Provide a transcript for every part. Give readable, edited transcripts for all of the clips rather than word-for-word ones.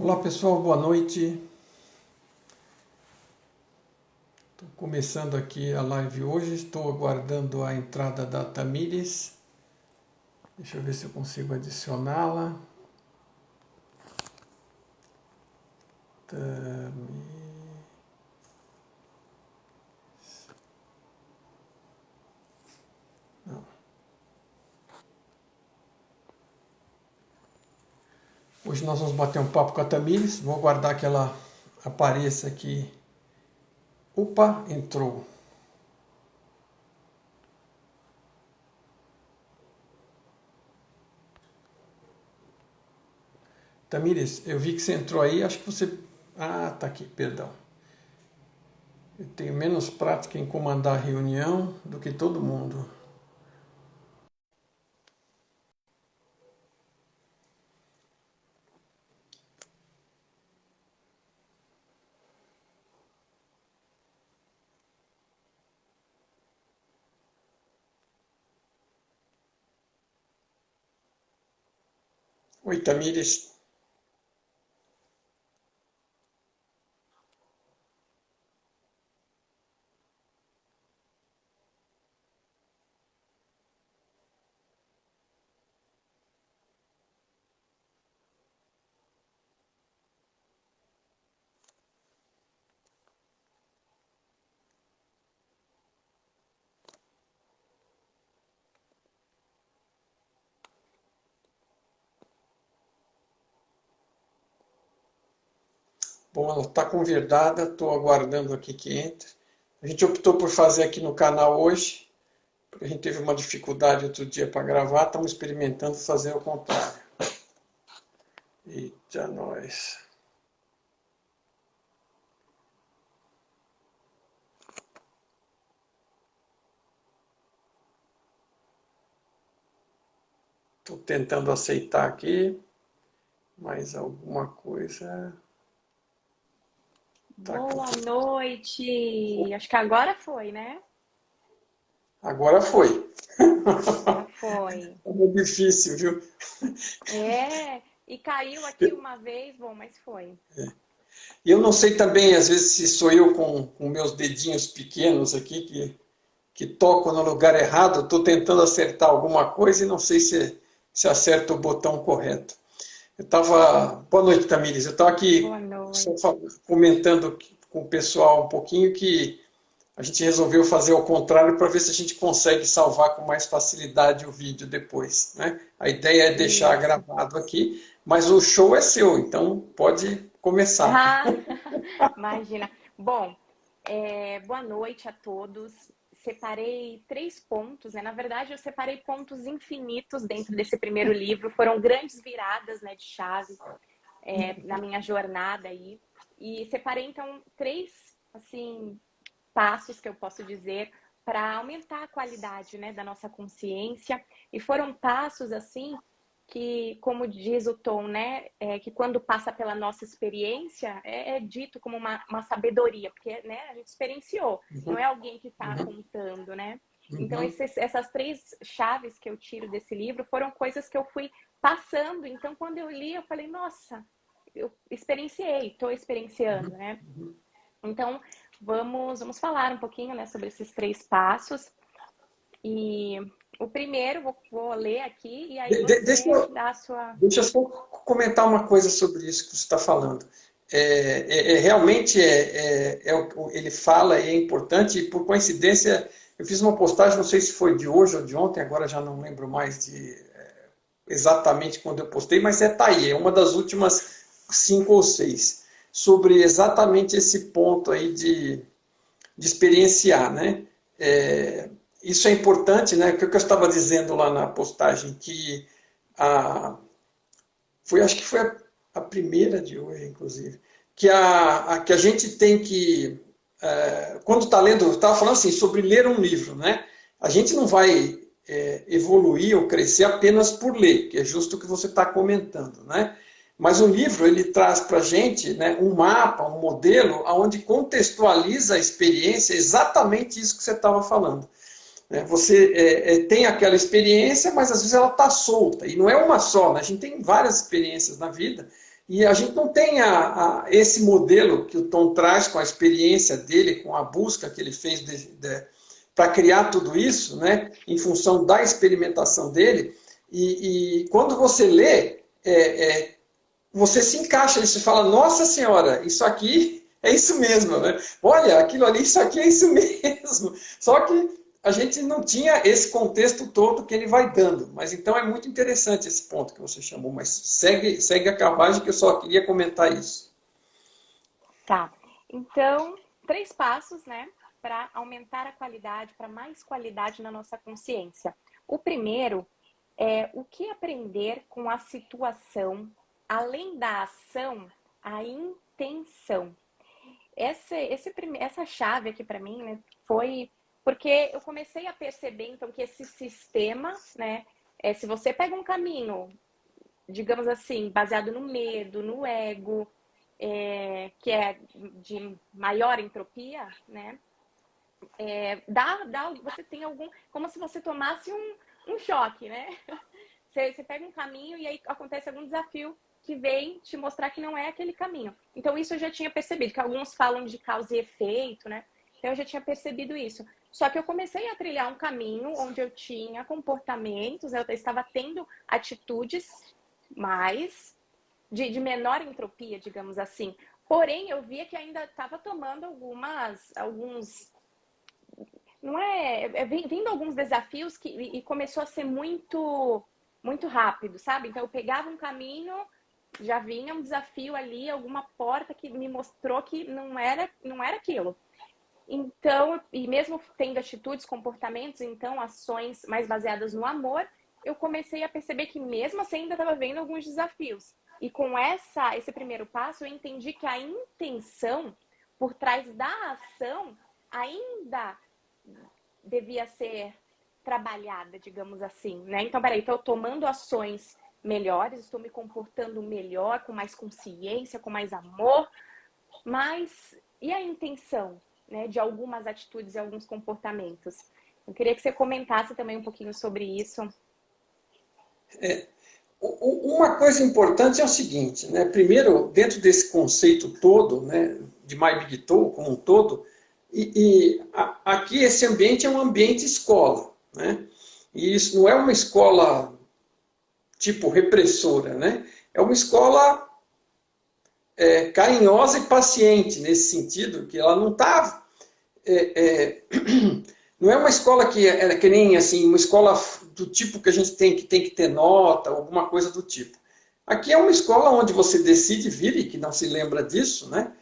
Olá pessoal, boa noite. Estou começando aqui a live hoje, estou aguardando a entrada da Tamires. Deixa eu ver se eu consigo adicioná-la. Não. Hoje nós vamos bater um papo com a Tamires, vou aguardar que ela apareça aqui. Opa, entrou. Tamires, eu vi que você entrou aí, acho que você... Ah, tá aqui, perdão. Eu tenho menos prática em comandar a reunião do que todo mundo. Oi, Tamires. Bom, ela está convidada, estou aguardando aqui que entre. A gente optou por fazer aqui no canal hoje, porque a gente teve uma dificuldade outro dia para gravar, estamos experimentando fazer o contrário. Eita, nós. Estou tentando aceitar aqui, mas alguma coisa... Tá Boa com... noite! Acho que agora foi, né? Agora foi. Já foi. É muito difícil, viu? E caiu aqui uma vez, bom, mas foi. E eu não sei também, às vezes, se sou eu com meus dedinhos pequenos aqui, que toco no lugar errado, estou tentando acertar alguma coisa e não sei se acerto o botão correto. Eu estava. Boa noite, Tamires. Eu estava aqui Boa só noite. comentando com o pessoal um pouquinho que a gente resolveu fazer ao contrário para ver se a gente consegue salvar com mais facilidade o vídeo depois, né? A ideia é deixar Isso. gravado aqui, mas o show é seu, então pode começar. Ah, imagina. Bom, boa noite a todos. Separei 3 pontos, né? Na verdade, eu separei pontos infinitos dentro desse primeiro livro. Foram grandes viradas, né, de chave na minha jornada aí. E separei, então, 3, assim, passos que eu posso dizer para aumentar a qualidade, né, da nossa consciência. E foram passos assim que, como diz o Tom, né, que quando passa pela nossa experiência é dito como uma sabedoria, porque, né, a gente experienciou, não é alguém que está Uhum, contando, né? Então uhum, essas 3 chaves que eu tiro desse livro foram coisas que eu fui passando. Então quando eu li eu falei, nossa, eu experienciei, estou experienciando, uhum. né? Então, vamos falar um pouquinho, né, sobre esses 3 passos. E o primeiro, vou ler aqui, e aí Deixa você eu, dá a sua... deixa eu só comentar uma coisa sobre isso que você está falando. Realmente ele fala e é importante, e por coincidência eu fiz uma postagem, não sei se foi de hoje ou de ontem, agora já não lembro mais exatamente quando eu postei, mas tá aí, é uma das últimas 5 ou 6, sobre exatamente esse ponto aí de experienciar, né? Isso é importante, né? O que eu estava dizendo lá na postagem, que a, acho que foi a primeira de hoje, inclusive, que a gente tem que, quando está lendo, estava falando assim, sobre ler um livro, né? A gente não vai evoluir ou crescer apenas por ler, que é justo o que você está comentando, né? Mas o livro ele traz para a gente, né, um mapa, um modelo, onde contextualiza a experiência exatamente isso que você estava falando. Você tem aquela experiência, mas às vezes ela está solta. E não é uma só, né? A gente tem várias experiências na vida E a gente não tem esse modelo que o Tom traz com a experiência dele, com a busca que ele fez para criar tudo isso, né, em função da experimentação dele. E quando você lê, você se encaixa, você fala, nossa senhora, isso aqui é isso mesmo, né? Olha, aquilo ali, isso aqui é isso mesmo. Só que a gente não tinha esse contexto todo que ele vai dando. Mas então é muito interessante esse ponto que você chamou. Mas segue a carruagem, que eu só queria comentar isso. Tá. Então, 3 passos, né, para aumentar a qualidade, para mais qualidade na nossa consciência. O primeiro é o que aprender com a situação, além da ação, a intenção. Essa chave aqui para mim, né, foi porque eu comecei a perceber, então, que esse sistema, né, se você pega um caminho, digamos assim, baseado no medo, no ego, que é de maior entropia, né, você tem como se você tomasse um choque, né? Você pega um caminho e aí acontece algum desafio que vem te mostrar que não é aquele caminho. Então, isso eu já tinha percebido, que alguns falam de causa e efeito, né? Então, eu já tinha percebido isso. Só que eu comecei a trilhar um caminho onde eu tinha comportamentos, eu estava tendo atitudes mais de menor entropia, digamos assim. Porém, eu via que ainda estava tomando alguns... Não vindo alguns desafios e começou a ser muito, muito rápido, sabe? Então, eu pegava um caminho, já vinha um desafio ali, alguma porta que me mostrou que não era aquilo. Então, e mesmo tendo atitudes, comportamentos, então ações mais baseadas no amor, eu comecei a perceber que mesmo assim ainda estava vendo alguns desafios. E com esse primeiro passo, eu entendi que a intenção por trás da ação ainda devia ser trabalhada, digamos assim, né? Então, peraí, estou tomando ações melhores, estou me comportando melhor, com mais consciência, com mais amor, mas e a intenção, né, de algumas atitudes e alguns comportamentos? Eu queria que você comentasse também um pouquinho sobre isso. Uma coisa importante é o seguinte, né? Primeiro, dentro desse conceito todo, né, de My Big Tool como um todo, aqui esse ambiente é um ambiente escola, né? E isso não é uma escola tipo repressora, né? É uma escola carinhosa e paciente, nesse sentido, que ela não está... não é uma escola que nem assim, uma escola do tipo que a gente tem que ter nota, alguma coisa do tipo. Aqui é uma escola onde você decide vir, e que não se lembra disso, né?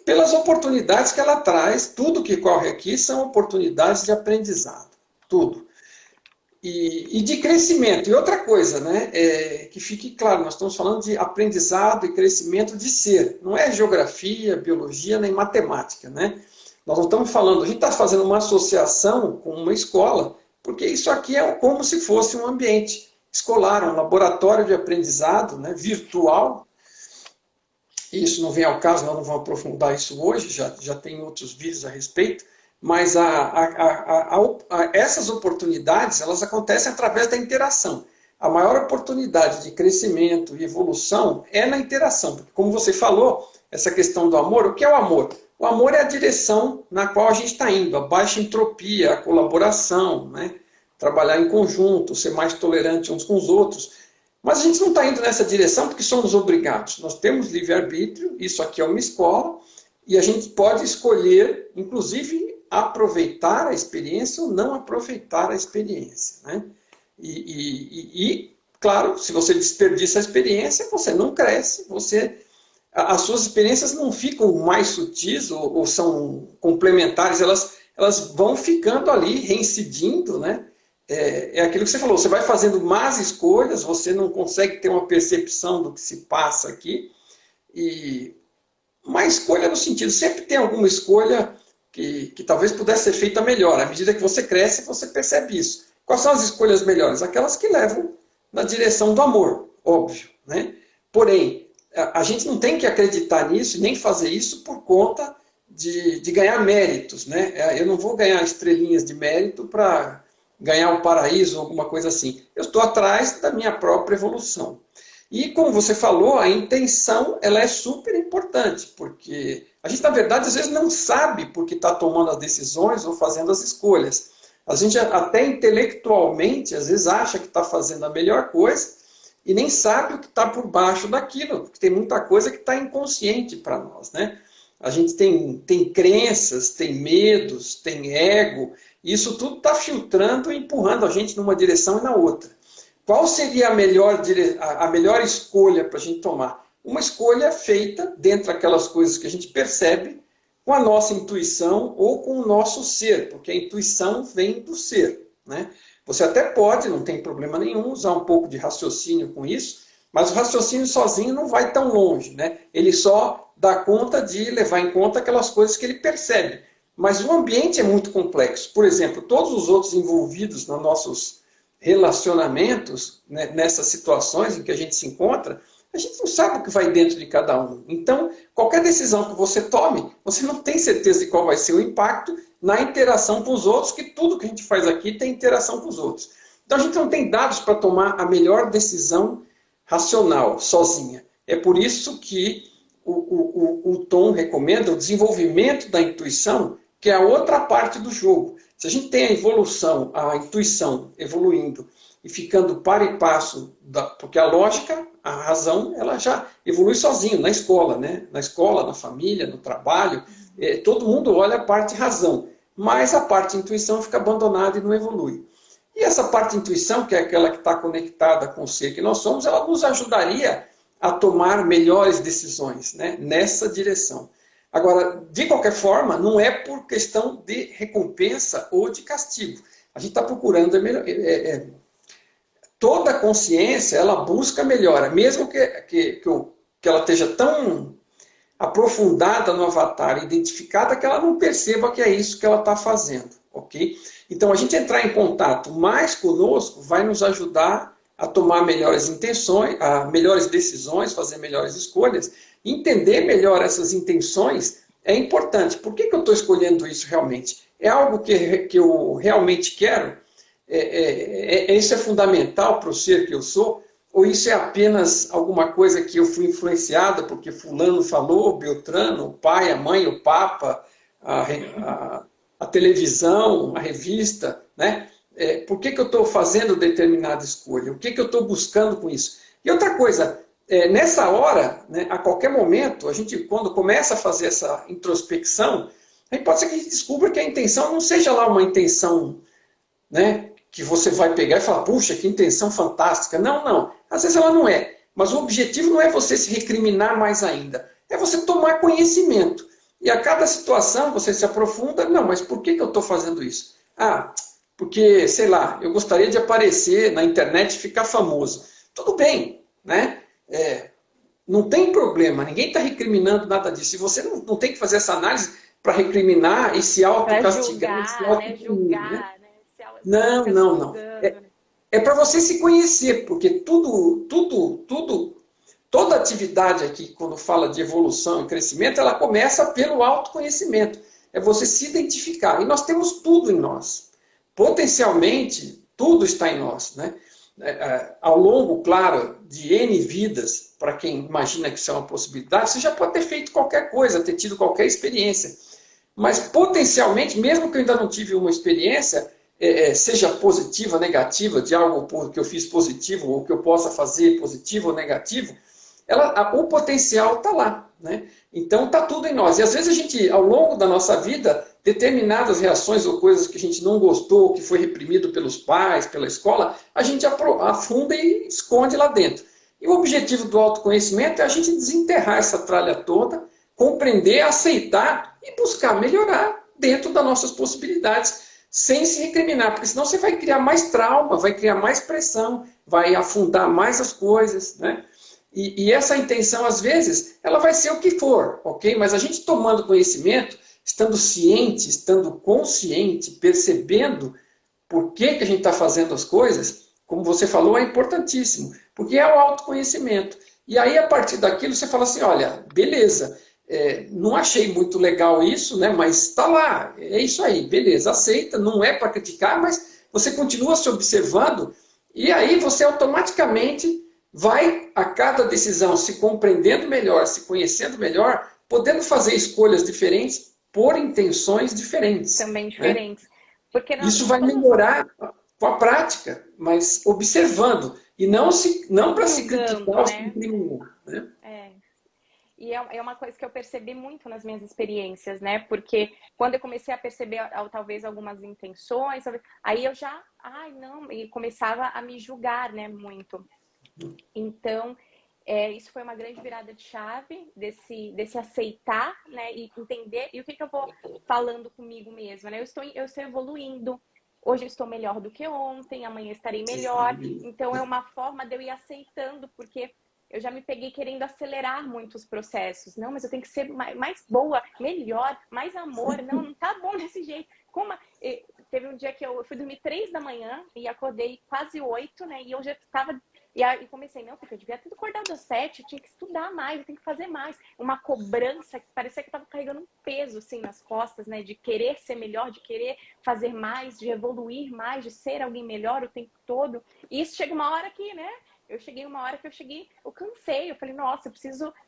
Pelas oportunidades que ela traz, tudo que corre aqui são oportunidades de aprendizado, tudo. E de crescimento. E outra coisa, né, que fique claro, nós estamos falando de aprendizado e crescimento de ser. Não é geografia, biologia, nem matemática, né? Nós não estamos falando, a gente está fazendo uma associação com uma escola, porque isso aqui é como se fosse um ambiente escolar, um laboratório de aprendizado, né, virtual. Isso não vem ao caso, nós não vamos aprofundar isso hoje, já tem outros vídeos a respeito, mas essas oportunidades, elas acontecem através da interação. A maior oportunidade de crescimento e evolução é na interação. Porque, como você falou, essa questão do amor, o que é o amor? O amor é a direção na qual a gente está indo, a baixa entropia, a colaboração, né? Trabalhar em conjunto, ser mais tolerante uns com os outros. Mas a gente não está indo nessa direção porque somos obrigados. Nós temos livre-arbítrio, isso aqui é uma escola, e a gente pode escolher, inclusive, aproveitar a experiência ou não aproveitar a experiência, né? Claro, se você desperdiça a experiência, você não cresce, as suas experiências não ficam mais sutis ou são complementares, elas vão ficando ali, reincidindo, né? É aquilo que você falou, você vai fazendo más escolhas, você não consegue ter uma percepção do que se passa aqui, e uma escolha no sentido, sempre tem alguma escolha que talvez pudesse ser feita melhor. À medida que você cresce, você percebe isso. Quais são as escolhas melhores? Aquelas que levam na direção do amor, óbvio, né? Porém, a gente não tem que acreditar nisso, nem fazer isso por conta de ganhar méritos, né? Eu não vou ganhar estrelinhas de mérito para ganhar o paraíso ou alguma coisa assim. Eu estou atrás da minha própria evolução. E como você falou, a intenção ela é super importante, porque a gente, na verdade, às vezes não sabe porque está tomando as decisões ou fazendo as escolhas. A gente até intelectualmente, às vezes, acha que está fazendo a melhor coisa e nem sabe o que está por baixo daquilo, porque tem muita coisa que está inconsciente para nós, né? A gente tem crenças, tem medos, tem ego, e isso tudo está filtrando e empurrando a gente numa direção e na outra. Qual seria a melhor escolha para a gente tomar? Uma escolha feita dentro daquelas coisas que a gente percebe com a nossa intuição ou com o nosso ser, porque a intuição vem do ser, né? Você até pode, não tem problema nenhum, usar um pouco de raciocínio com isso, mas o raciocínio sozinho não vai tão longe, né? Ele só dá conta de levar em conta aquelas coisas que ele percebe. Mas o ambiente é muito complexo. Por exemplo, todos os outros envolvidos nos nossos relacionamentos, né, nessas situações em que a gente se encontra, a gente não sabe o que vai dentro de cada um. Então, qualquer decisão que você tome, você não tem certeza de qual vai ser o impacto na interação com os outros, que tudo que a gente faz aqui tem interação com os outros. Então, a gente não tem dados para tomar a melhor decisão racional, sozinha. É por isso que o Tom recomenda o desenvolvimento da intuição, que é a outra parte do jogo. Se a gente tem a evolução, a intuição evoluindo e ficando par e passo, porque a lógica, a razão, ela já evolui sozinho, na escola, né? Na escola, na família, no trabalho, todo mundo olha a parte razão, mas a parte intuição fica abandonada e não evolui. E essa parte intuição, que é aquela que está conectada com o ser que nós somos, ela nos ajudaria a tomar melhores decisões, né, nessa direção. Agora, de qualquer forma, não é por questão de recompensa ou de castigo. A gente está procurando toda a consciência, ela busca melhora, mesmo que ela esteja tão aprofundada no avatar, identificada, que ela não perceba que é isso que ela está fazendo, ok? Então, a gente entrar em contato mais conosco vai nos ajudar a tomar melhores intenções, melhores decisões, fazer melhores escolhas. Entender melhor essas intenções é importante. Por que eu estou escolhendo isso realmente? É algo que eu realmente quero? Isso é fundamental para o ser que eu sou? Ou isso é apenas alguma coisa que eu fui influenciada porque fulano falou, Beltrano, o pai, a mãe, o papa, a televisão, a revista, né? Por que eu estou fazendo determinada escolha? O que eu estou buscando com isso? E outra coisa, nessa hora, né, a qualquer momento, a gente, quando começa a fazer essa introspecção, aí pode ser que a gente descubra que a intenção não seja lá uma intenção, né, que você vai pegar e falar, puxa, que intenção fantástica. Não, não. Às vezes ela não é. Mas o objetivo não é você se recriminar mais ainda. É você tomar conhecimento. E a cada situação você se aprofunda. Não, mas por que eu estou fazendo isso? Porque, sei lá, eu gostaria de aparecer na internet e ficar famoso. Tudo bem, né? Não tem problema, ninguém está recriminando nada disso. E você não tem que fazer essa análise para recriminar e se autocastigar. Julgar, né? Não, não, não. É para você se conhecer, porque toda atividade aqui, quando fala de evolução e crescimento, ela começa pelo autoconhecimento. É você se identificar. E nós temos tudo em nós. Potencialmente, tudo está em nós, né? Ao longo, claro, de N vidas, para quem imagina que isso é uma possibilidade, você já pode ter feito qualquer coisa, ter tido qualquer experiência. Mas potencialmente, mesmo que eu ainda não tive uma experiência, seja positiva, negativa, de algo que eu fiz positivo, ou que eu possa fazer positivo ou negativo, o potencial está lá, né? Então está tudo em nós. E às vezes a gente, ao longo da nossa vida, determinadas reações ou coisas que a gente não gostou, que foi reprimido pelos pais, pela escola, a gente afunda e esconde lá dentro. E o objetivo do autoconhecimento é a gente desenterrar essa tralha toda, compreender, aceitar e buscar melhorar dentro das nossas possibilidades, sem se recriminar, porque senão você vai criar mais trauma, vai criar mais pressão, vai afundar mais as coisas, né? E essa intenção, às vezes, ela vai ser o que for, ok? Mas a gente tomando conhecimento, estando ciente, estando consciente, percebendo por que a gente está fazendo as coisas, como você falou, é importantíssimo, porque é o autoconhecimento. E aí, a partir daquilo, você fala assim, olha, beleza, não achei muito legal isso, né? Mas está lá, é isso aí, beleza, aceita, não é para criticar, mas você continua se observando, e aí você automaticamente vai a cada decisão se compreendendo melhor, se conhecendo melhor, podendo fazer escolhas diferentes por intenções diferentes. Também Né? diferentes. Porque Isso vai melhorar com a prática, mas observando. E não para se criticar ou se incriminar. Né? E é uma coisa que eu percebi muito nas minhas experiências, né? Porque quando eu comecei a perceber talvez algumas intenções, aí eu já, e começava a me julgar, né? Muito. Então, isso foi uma grande virada de chave desse aceitar, né? E entender. E o que eu vou falando comigo mesma, né? Eu estou evoluindo. Hoje eu estou melhor do que ontem, amanhã estarei melhor. Então, é uma forma de eu ir aceitando, porque eu já me peguei querendo acelerar muitos processos. Não, mas eu tenho que ser mais boa, melhor, mais amor. Não tá bom desse jeito. Teve um dia que eu fui dormir 3 da manhã e acordei quase 8, né? E eu já estava... E aí comecei, não, porque eu devia ter acordado às 7, eu tinha que estudar mais, eu tenho que fazer mais. Uma cobrança que parecia que eu estava carregando um peso, assim, nas costas, né? De querer ser melhor, de querer fazer mais, de evoluir mais, de ser alguém melhor o tempo todo. E isso chega uma hora que, né? Eu cansei, eu falei, nossa,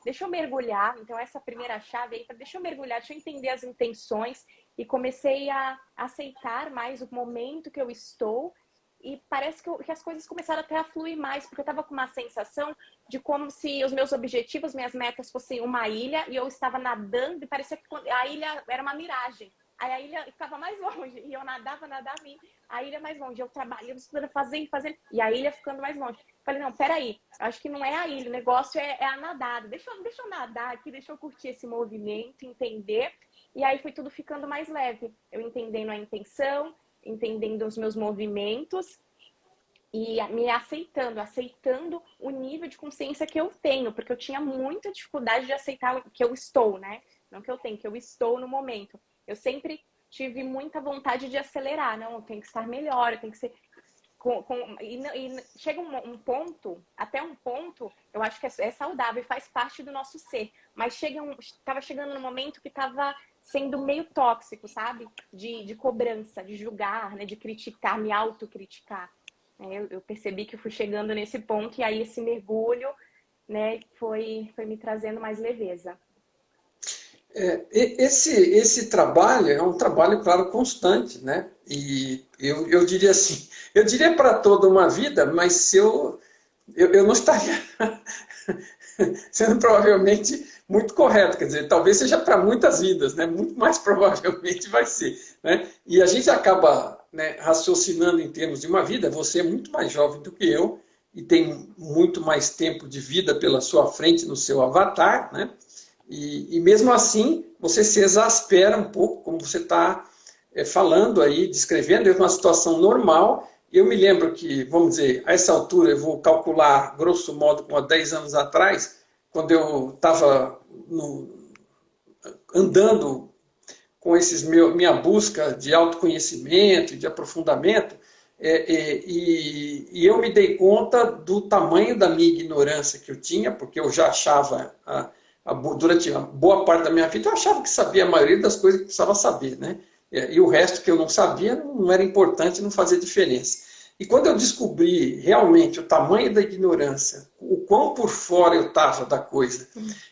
deixa eu mergulhar. Então, essa primeira chave aí, deixa eu mergulhar, deixa eu entender as intenções. E comecei a aceitar mais o momento que eu estou. E parece que as coisas começaram até a fluir mais, porque eu estava com uma sensação de como se os meus objetivos, minhas metas fossem uma ilha, e eu estava nadando, e parecia que a ilha era uma miragem. Aí a ilha ficava mais longe, e eu nadava, e a ilha mais longe. Eu trabalhando, estudando, fazendo, e a ilha ficando mais longe. Falei, não, peraí, acho que não é a ilha, o negócio é a nadada. Deixa eu nadar aqui, deixa eu curtir esse movimento, entender. E aí foi tudo ficando mais leve. Eu entendendo a intenção, entendendo os meus movimentos e me aceitando o nível de consciência que eu tenho, porque eu tinha muita dificuldade de aceitar que eu estou, né? Não que eu tenho, que eu estou no momento. Eu sempre tive muita vontade de acelerar, não, eu tenho que estar melhor, eu tenho que ser... E chega um ponto, até um ponto, eu acho que é saudável e faz parte do nosso ser, mas estava chegando num momento que estava sendo meio tóxico, sabe? De cobrança, de julgar, né? De criticar, me autocriticar. Eu percebi que eu fui chegando nesse ponto e aí esse mergulho, né, foi me trazendo mais leveza. Esse trabalho é um trabalho, claro, constante, né? E eu diria assim, eu diria para toda uma vida, mas eu não estaria sendo provavelmente muito correto, quer dizer, talvez seja para muitas vidas, né? Muito mais provavelmente vai ser, né? E a gente acaba, né, raciocinando em termos de uma vida. Você é muito mais jovem do que eu e tem muito mais tempo de vida pela sua frente no seu avatar, né? E mesmo assim, você se exaspera um pouco, como você está falando aí, descrevendo, é uma situação normal. Eu me lembro que, vamos dizer, a essa altura, eu vou calcular, grosso modo, como há 10 anos atrás, quando eu estava andando com minha busca de autoconhecimento, de aprofundamento, e eu me dei conta do tamanho da minha ignorância que eu tinha, porque eu já achava... durante a boa parte da minha vida, eu achava que sabia a maioria das coisas que precisava saber, né? E o resto que eu não sabia não era importante, não fazia diferença. E quando eu descobri realmente o tamanho da ignorância, o quão por fora eu estava da coisa,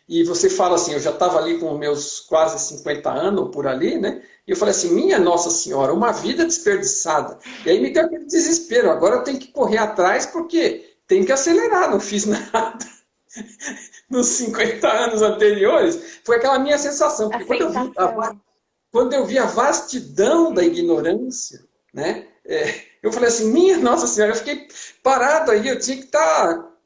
e você fala assim, eu já estava ali com meus quase 50 anos, ou por ali, né? E eu falei assim, minha Nossa Senhora, uma vida desperdiçada. E aí me deu aquele desespero, agora eu tenho que correr atrás porque tem que acelerar, não fiz nada. Nos 50 anos anteriores, foi aquela minha sensação. Porque quando eu vi a vastidão da ignorância, né, eu falei assim, minha Nossa Senhora, eu fiquei parado aí, eu tinha que estar...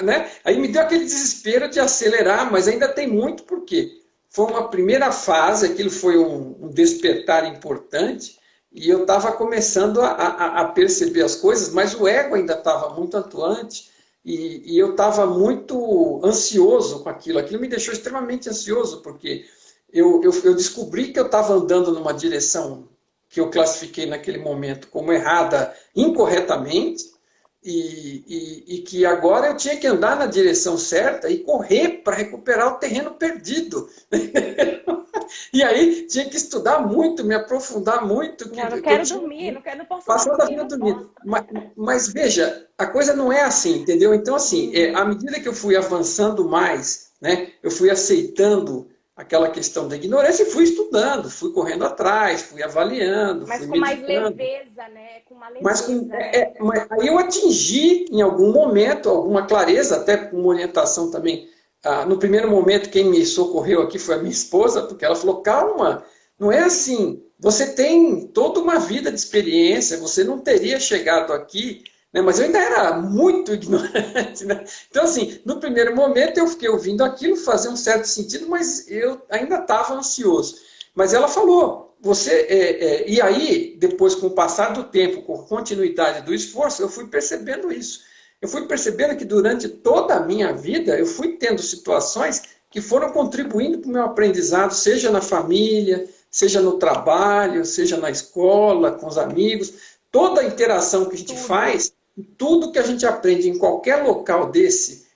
né? Aí me deu aquele desespero de acelerar, mas ainda tem muito, porque foi uma primeira fase, aquilo foi um despertar importante, e eu estava começando a perceber as coisas, mas o ego ainda estava muito atuante, e eu estava muito ansioso com aquilo. Aquilo me deixou extremamente ansioso, porque eu descobri que eu estava andando numa direção que eu classifiquei naquele momento como errada, incorretamente, e que agora eu tinha que andar na direção certa e correr para recuperar o terreno perdido. E aí tinha que estudar muito, me aprofundar muito. Não, não Que eu quero tinha dormir, não posso passando a dormir, vida não dormindo. posso. Mas veja, a coisa não é assim, entendeu? Então, assim, à Uhum. medida que eu fui avançando mais, né, eu fui aceitando aquela questão da ignorância e fui estudando, fui correndo atrás, fui avaliando, Mas fui com mais meditando. leveza, né? Com uma Mas, leveza, né? mas aí eu atingi, em algum momento, alguma clareza, até com uma orientação também. No primeiro momento, quem me socorreu aqui foi a minha esposa, porque ela falou: calma, não é assim. Você tem toda uma vida de experiência, você não teria chegado aqui, né? Mas eu ainda era muito ignorante, né? Então, assim, no primeiro momento eu fiquei ouvindo aquilo, fazia um certo sentido, mas eu ainda estava ansioso. Mas ela falou: e aí, depois, com o passar do tempo, com a continuidade do esforço, eu fui percebendo isso. Eu fui percebendo que durante toda a minha vida eu fui tendo situações que foram contribuindo para o meu aprendizado, seja na família, seja no trabalho, seja na escola, com os amigos. Toda a interação que a gente Tudo. faz, tudo que a gente aprende em qualquer local desse,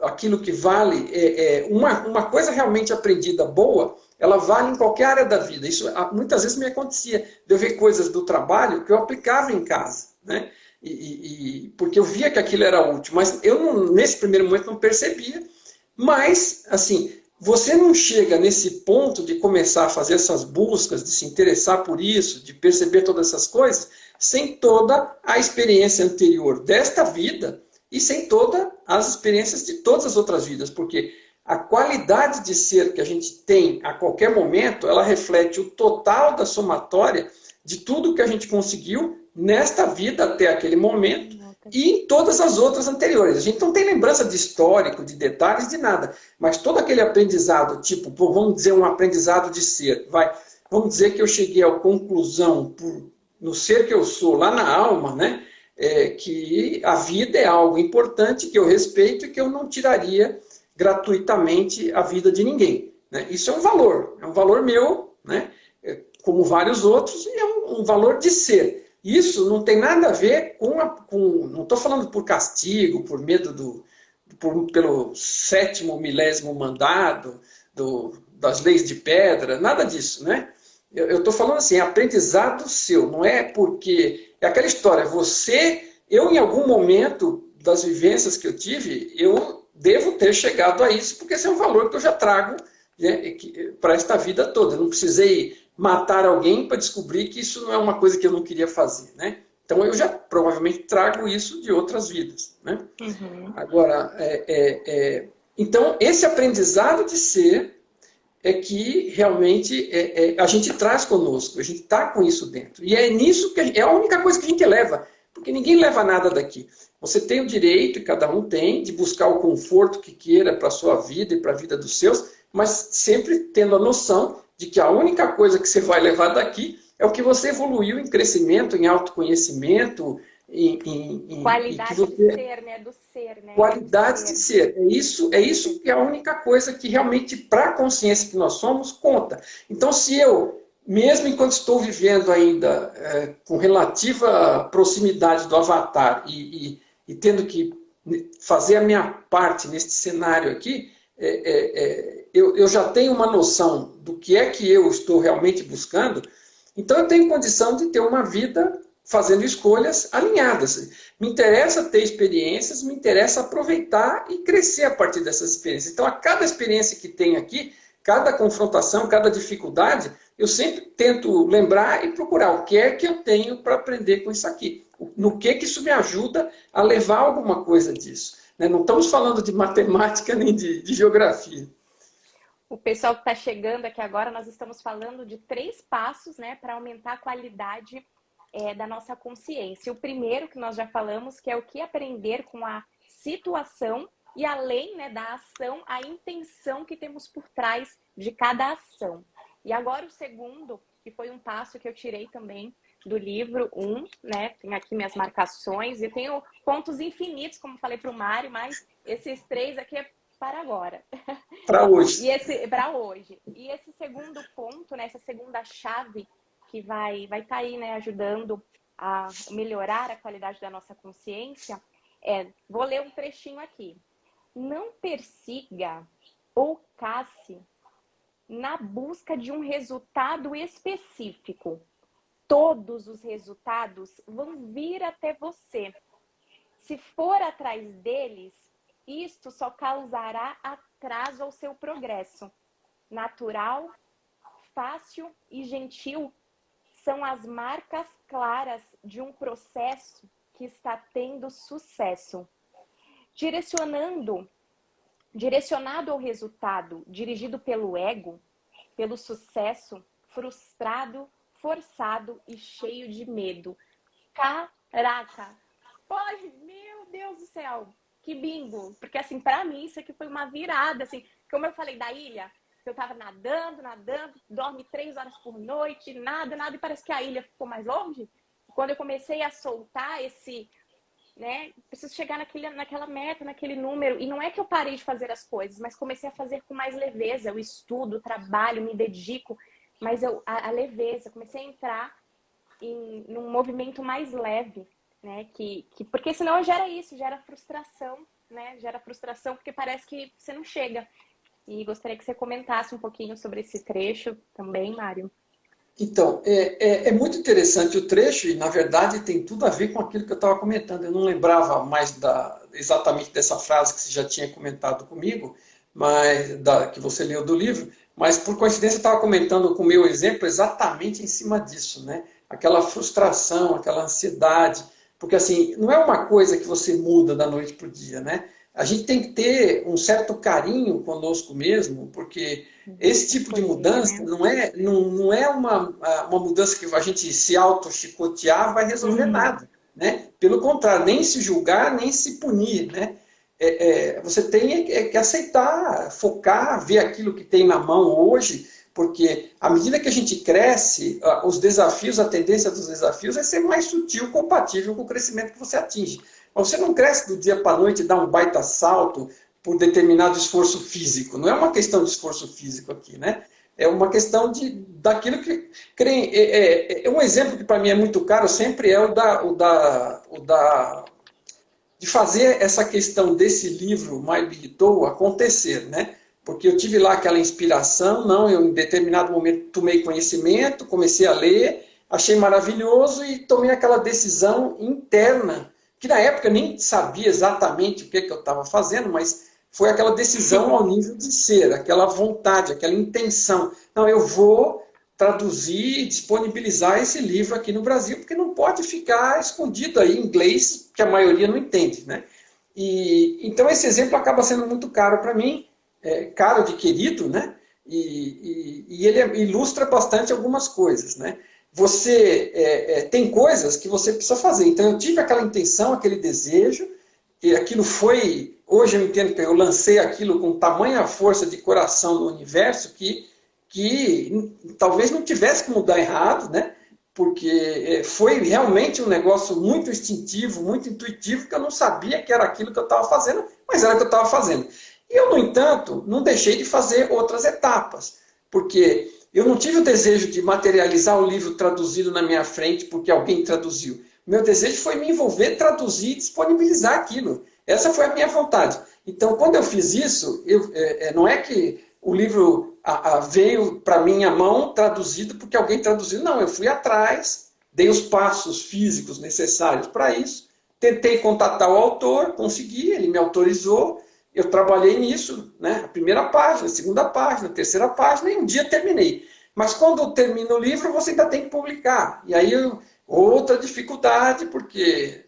aquilo que vale, uma coisa realmente aprendida boa, ela vale em qualquer área da vida. Isso muitas vezes me acontecia, de eu ver coisas do trabalho que eu aplicava em casa, né? Porque eu via que aquilo era útil, mas eu não, nesse primeiro momento não percebia. Mas, assim, você não chega nesse ponto de começar a fazer essas buscas, de se interessar por isso, de perceber todas essas coisas, sem toda a experiência anterior desta vida e sem todas as experiências de todas as outras vidas, porque a qualidade de ser que a gente tem a qualquer momento, ela reflete o total da somatória de tudo que a gente conseguiu nesta vida até aquele momento e em todas as outras anteriores. A gente não tem lembrança de histórico, de detalhes, de nada, mas todo aquele aprendizado, tipo, vamos dizer, um aprendizado de ser, vamos dizer que eu cheguei à conclusão, no ser que eu sou, lá na alma, né? Que a vida é algo importante, que eu respeito e que eu não tiraria gratuitamente a vida de ninguém. Né? Isso é um valor meu, né? Como vários outros, e é um valor de ser. Isso não tem nada a ver não estou falando por castigo, por medo pelo sétimo milésimo mandado, das leis de pedra, nada disso, né? Eu estou falando assim, é aprendizado seu, não é porque... É aquela história, eu em algum momento das vivências que eu tive, eu devo ter chegado a isso, porque esse é um valor que eu já trago, né, para esta vida toda. Eu não precisei matar alguém para descobrir que isso não é uma coisa que eu não queria fazer, né? Então eu já provavelmente trago isso de outras vidas, né? Uhum. Agora, então esse aprendizado de ser é que realmente a gente traz conosco, a gente está com isso dentro. E é nisso que é a única coisa que a gente leva, porque ninguém leva nada daqui. Você tem o direito, e cada um tem, de buscar o conforto que queira para a sua vida e para a vida dos seus, mas sempre tendo a noção de que a única coisa que você vai levar daqui é o que você evoluiu em crescimento, em autoconhecimento, em que Qualidade de você ser, né? Do ser, né? Do qualidade de ser. ser. É isso que é a única coisa que realmente, para a consciência que nós somos, conta. Então, se eu, mesmo enquanto estou vivendo ainda com relativa proximidade do avatar e tendo que fazer a minha parte neste cenário aqui, eu já tenho uma noção do que é que eu estou realmente buscando, então eu tenho condição de ter uma vida fazendo escolhas alinhadas. Me interessa ter experiências, me interessa aproveitar e crescer a partir dessas experiências. Então, a cada experiência que tem aqui, cada confrontação, cada dificuldade, eu sempre tento lembrar e procurar o que é que eu tenho para aprender com isso aqui. No que isso me ajuda a levar alguma coisa disso. Né? Não estamos falando de matemática nem de geografia. O pessoal que está chegando aqui agora, nós estamos falando de 3 passos, né, para aumentar a qualidade da nossa consciência. O primeiro que nós já falamos, que é o que aprender com a situação e além, né, da ação, a intenção que temos por trás de cada ação. E agora o segundo, que foi um passo que eu tirei também do livro 1, né? Tem aqui minhas marcações e tenho pontos infinitos, como falei para o Mário, mas esses 3 aqui é para agora. Para E hoje. esse para hoje. E esse segundo ponto, né, essa segunda chave que vai estar aí, né, ajudando a melhorar a qualidade da nossa consciência, vou ler um trechinho aqui. Não persiga ou casse na busca de um resultado específico. Todos os resultados vão vir até você. Se for atrás deles, isto só causará atraso ao seu progresso. Natural, fácil e gentil são as marcas claras de um processo que está tendo sucesso. Direcionado ao resultado, dirigido pelo ego, pelo sucesso, frustrado, forçado e cheio de medo. Caraca! Pode, meu Deus do céu! Que bingo! Porque, assim, para mim, isso aqui foi uma virada, assim, como eu falei da ilha, eu tava nadando, dorme 3 horas por noite, nada, e parece que a ilha ficou mais longe. Quando eu comecei a soltar esse, né, preciso chegar naquela meta, naquele número, e não é que eu parei de fazer as coisas, mas comecei a fazer com mais leveza, eu estudo, trabalho, me dedico, mas a leveza, comecei a entrar num movimento mais leve, né, porque senão gera frustração, né, gera frustração porque parece que você não chega. E gostaria que você comentasse um pouquinho sobre esse trecho também, Mário. Então, é muito interessante o trecho e, na verdade, tem tudo a ver com aquilo que eu estava comentando. Eu não lembrava mais exatamente dessa frase que você já tinha comentado comigo, mas que você leu do livro, mas, por coincidência, eu estava comentando com o meu exemplo exatamente em cima disso, né? Aquela frustração, aquela ansiedade, porque, assim, não é uma coisa que você muda da noite para o dia, né? A gente tem que ter um certo carinho conosco mesmo, porque esse tipo de mudança não é uma mudança que a gente se auto-chicotear vai resolver nada, né? Pelo contrário, nem se julgar, nem se punir, né? Você tem que aceitar, focar, ver aquilo que tem na mão hoje, porque à medida que a gente cresce, os desafios, a tendência dos desafios é ser mais sutil, compatível com o crescimento que você atinge. Mas você não cresce do dia para a noite e dá um baita salto por determinado esforço físico. Não é uma questão de esforço físico aqui, né? É uma questão daquilo que... um exemplo que para mim é muito caro sempre é de fazer essa questão desse livro, My Big Tool, acontecer, né? Porque eu tive lá aquela inspiração, eu em determinado momento tomei conhecimento, comecei a ler, achei maravilhoso e tomei aquela decisão interna, que na época eu nem sabia exatamente o que eu estava fazendo, mas foi aquela decisão ao nível de ser, aquela vontade, aquela intenção. Não, eu vou traduzir e disponibilizar esse livro aqui no Brasil, porque não pode ficar escondido aí em inglês, que a maioria não entende, né? Então esse exemplo acaba sendo muito caro para mim, caro adquirido, né? E ele ilustra bastante algumas coisas, né? Você tem coisas que você precisa fazer. Então eu tive aquela intenção, aquele desejo, e aquilo foi... Hoje eu entendo que eu lancei aquilo com tamanha força de coração no universo que talvez não tivesse como dar errado, né? Porque foi realmente um negócio muito instintivo, muito intuitivo, que eu não sabia que era aquilo que eu estava fazendo, mas era o que eu estava fazendo. E eu, no entanto, não deixei de fazer outras etapas, porque eu não tive o desejo de materializar o livro traduzido na minha frente porque alguém traduziu. Meu desejo foi me envolver, traduzir e disponibilizar aquilo. Essa foi a minha vontade. Então, quando eu fiz isso, não é que o livro veio para minha mão traduzido porque alguém traduziu. Não, eu fui atrás, dei os passos físicos necessários para isso, tentei contatar o autor, consegui, ele me autorizou, eu trabalhei nisso, né? A primeira página, a segunda página, a terceira página, e um dia terminei. Mas quando termina o livro, você ainda tem que publicar. E aí, outra dificuldade, porque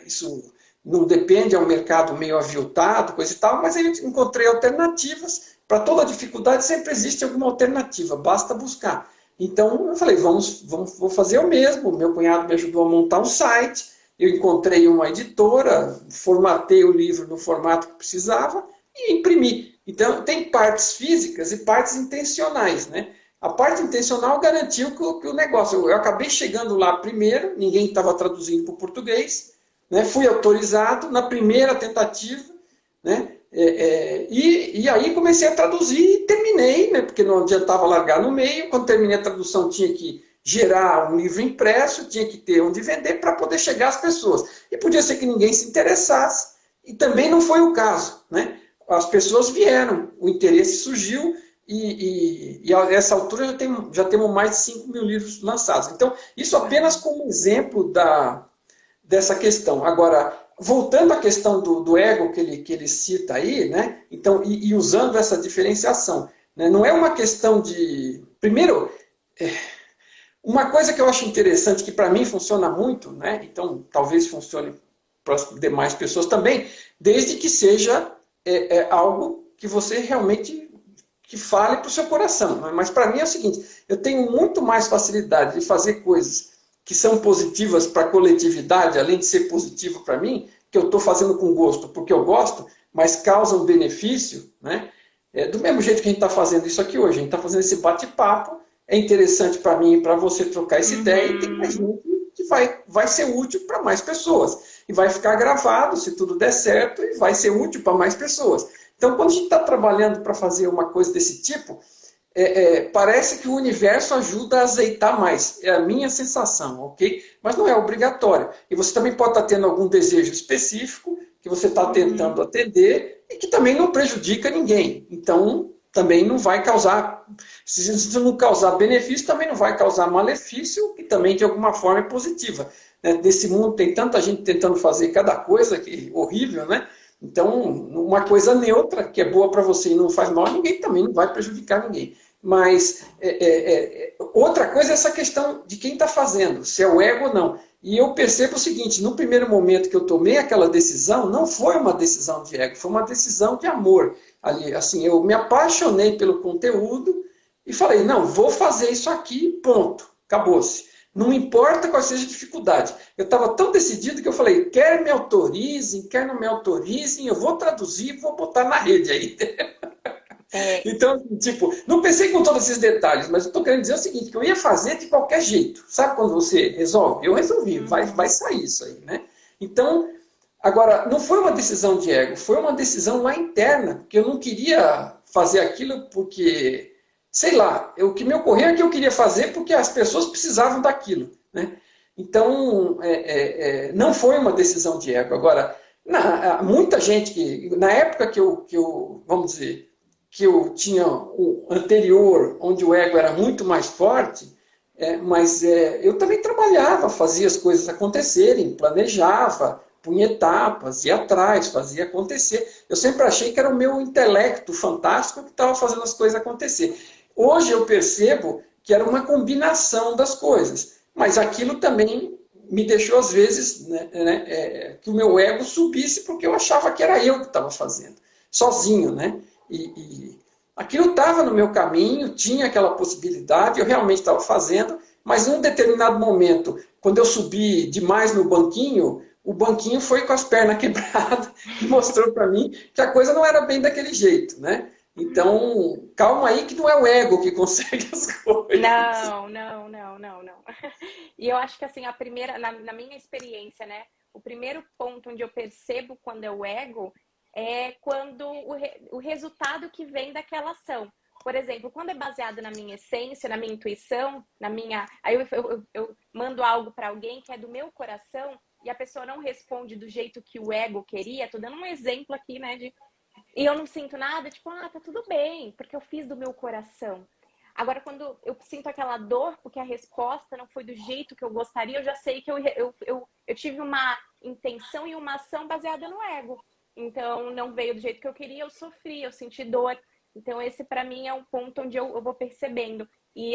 isso não depende, é um mercado meio aviltado, coisa e tal, mas aí eu encontrei alternativas. Para toda dificuldade sempre existe alguma alternativa, basta buscar. Então eu falei, vou fazer o mesmo. Meu cunhado me ajudou a montar um site, eu encontrei uma editora, formatei o livro no formato que precisava e imprimi. Então tem partes físicas e partes intencionais, né? A parte intencional garantiu que o negócio... Eu acabei chegando lá primeiro, ninguém estava traduzindo para o português, né? Fui autorizado na primeira tentativa, né? E aí comecei a traduzir e terminei, né? Porque não adiantava largar no meio. Quando terminei a tradução, tinha que gerar um livro impresso, tinha que ter onde vender para poder chegar às pessoas. E podia ser que ninguém se interessasse, e também não foi o caso, né? As pessoas vieram, o interesse surgiu, e a essa altura já temos mais de 5 mil livros lançados. Então, isso apenas como exemplo dessa questão. Agora, voltando à questão do ego que ele cita aí, né? Então, e usando essa diferenciação, né? Não é uma questão de... Primeiro, uma coisa que eu acho interessante, que para mim funciona muito, né? Então talvez funcione para as demais pessoas também, desde que seja algo que você realmente que fale para o seu coração. Né? Mas para mim é o seguinte, eu tenho muito mais facilidade de fazer coisas que são positivas para a coletividade, além de ser positivo para mim, que eu estou fazendo com gosto porque eu gosto, mas causam benefício, né? Do mesmo jeito que a gente está fazendo isso aqui hoje, a gente está fazendo esse bate-papo, é interessante para mim e para você trocar essa ideia, e tem mais gente que vai ser útil para mais pessoas. E vai ficar gravado, se tudo der certo, e vai ser útil para mais pessoas. Então, quando a gente está trabalhando para fazer uma coisa desse tipo, parece que o universo ajuda a azeitar mais. É a minha sensação, ok? Mas não é obrigatório. E você também pode estar tendo algum desejo específico que você está tentando atender e que também não prejudica ninguém. Então, também não vai causar... Se não causar benefício, também não vai causar malefício, que também de alguma forma é positiva. Nesse mundo tem tanta gente tentando fazer cada coisa que horrível, né? Então, uma coisa neutra, que é boa para você e não faz mal a ninguém, também não vai prejudicar ninguém. Mas outra coisa é essa questão de quem está fazendo, se é o ego ou não. E eu percebo o seguinte, no primeiro momento que eu tomei aquela decisão, não foi uma decisão de ego, foi uma decisão de amor. Ali, assim, eu me apaixonei pelo conteúdo e falei, não, vou fazer isso aqui, ponto, acabou-se. Não importa qual seja a dificuldade. Eu estava tão decidido que eu falei, quer me autorizem, quer não me autorizem, eu vou traduzir, vou botar na rede aí. Então, tipo, não pensei com todos esses detalhes, mas eu estou querendo dizer o seguinte, que eu ia fazer de qualquer jeito. Sabe quando você resolve? Eu resolvi, vai sair isso aí, né? Então, agora, não foi uma decisão de ego, foi uma decisão lá interna, que eu não queria fazer aquilo porque, sei lá, o que me ocorreu é que eu queria fazer porque as pessoas precisavam daquilo, né? Então, não foi uma decisão de ego. Agora, muita gente que, na época que eu, vamos dizer, que eu tinha o anterior, onde o ego era muito mais forte, mas eu também trabalhava, fazia as coisas acontecerem, planejava, punha etapas, ia atrás, fazia acontecer. Eu sempre achei que era o meu intelecto fantástico que estava fazendo as coisas acontecer. Hoje eu percebo que era uma combinação das coisas, mas aquilo também me deixou, às vezes, que o meu ego subisse porque eu achava que era eu que estava fazendo, sozinho, né? E aquilo estava no meu caminho, tinha aquela possibilidade, eu realmente estava fazendo, mas em um determinado momento, quando eu subi demais no banquinho, o banquinho foi com as pernas quebradas e mostrou para mim que a coisa não era bem daquele jeito, né? Então, calma aí que não é o ego que consegue as coisas. Não. E eu acho que assim, a primeira, na minha experiência, né? O primeiro ponto onde eu percebo quando é o ego é quando o resultado que vem daquela ação. Por exemplo, quando é baseado na minha essência, na minha intuição, aí eu mando algo para alguém que é do meu coração e a pessoa não responde do jeito que o ego queria. Tô dando um exemplo aqui, né? E eu não sinto nada, tipo, tá tudo bem, porque eu fiz do meu coração. Agora, quando eu sinto aquela dor, porque a resposta não foi do jeito que eu gostaria, eu já sei que eu tive uma intenção e uma ação baseada no ego. Então, não veio do jeito que eu queria, eu sofri, eu senti dor. Então, esse para mim é um ponto onde eu vou percebendo. E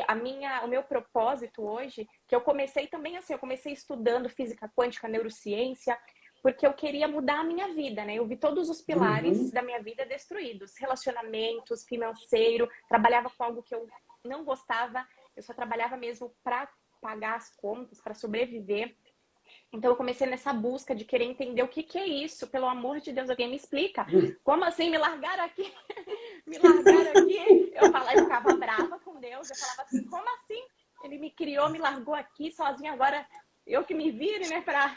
o meu propósito hoje, que eu comecei também assim, eu comecei estudando física quântica, neurociência, porque eu queria mudar a minha vida, né? Eu vi todos os pilares da minha vida destruídos. Relacionamentos, financeiro, trabalhava com algo que eu não gostava, eu só trabalhava mesmo para pagar as contas, para sobreviver. Então eu comecei nessa busca de querer entender o que é isso, pelo amor de Deus, alguém me explica. Como assim me largaram aqui? Me largaram aqui? Eu ficava brava com Deus, eu falava assim, como assim? Ele me criou, me largou aqui sozinha, agora eu que me vire, né, para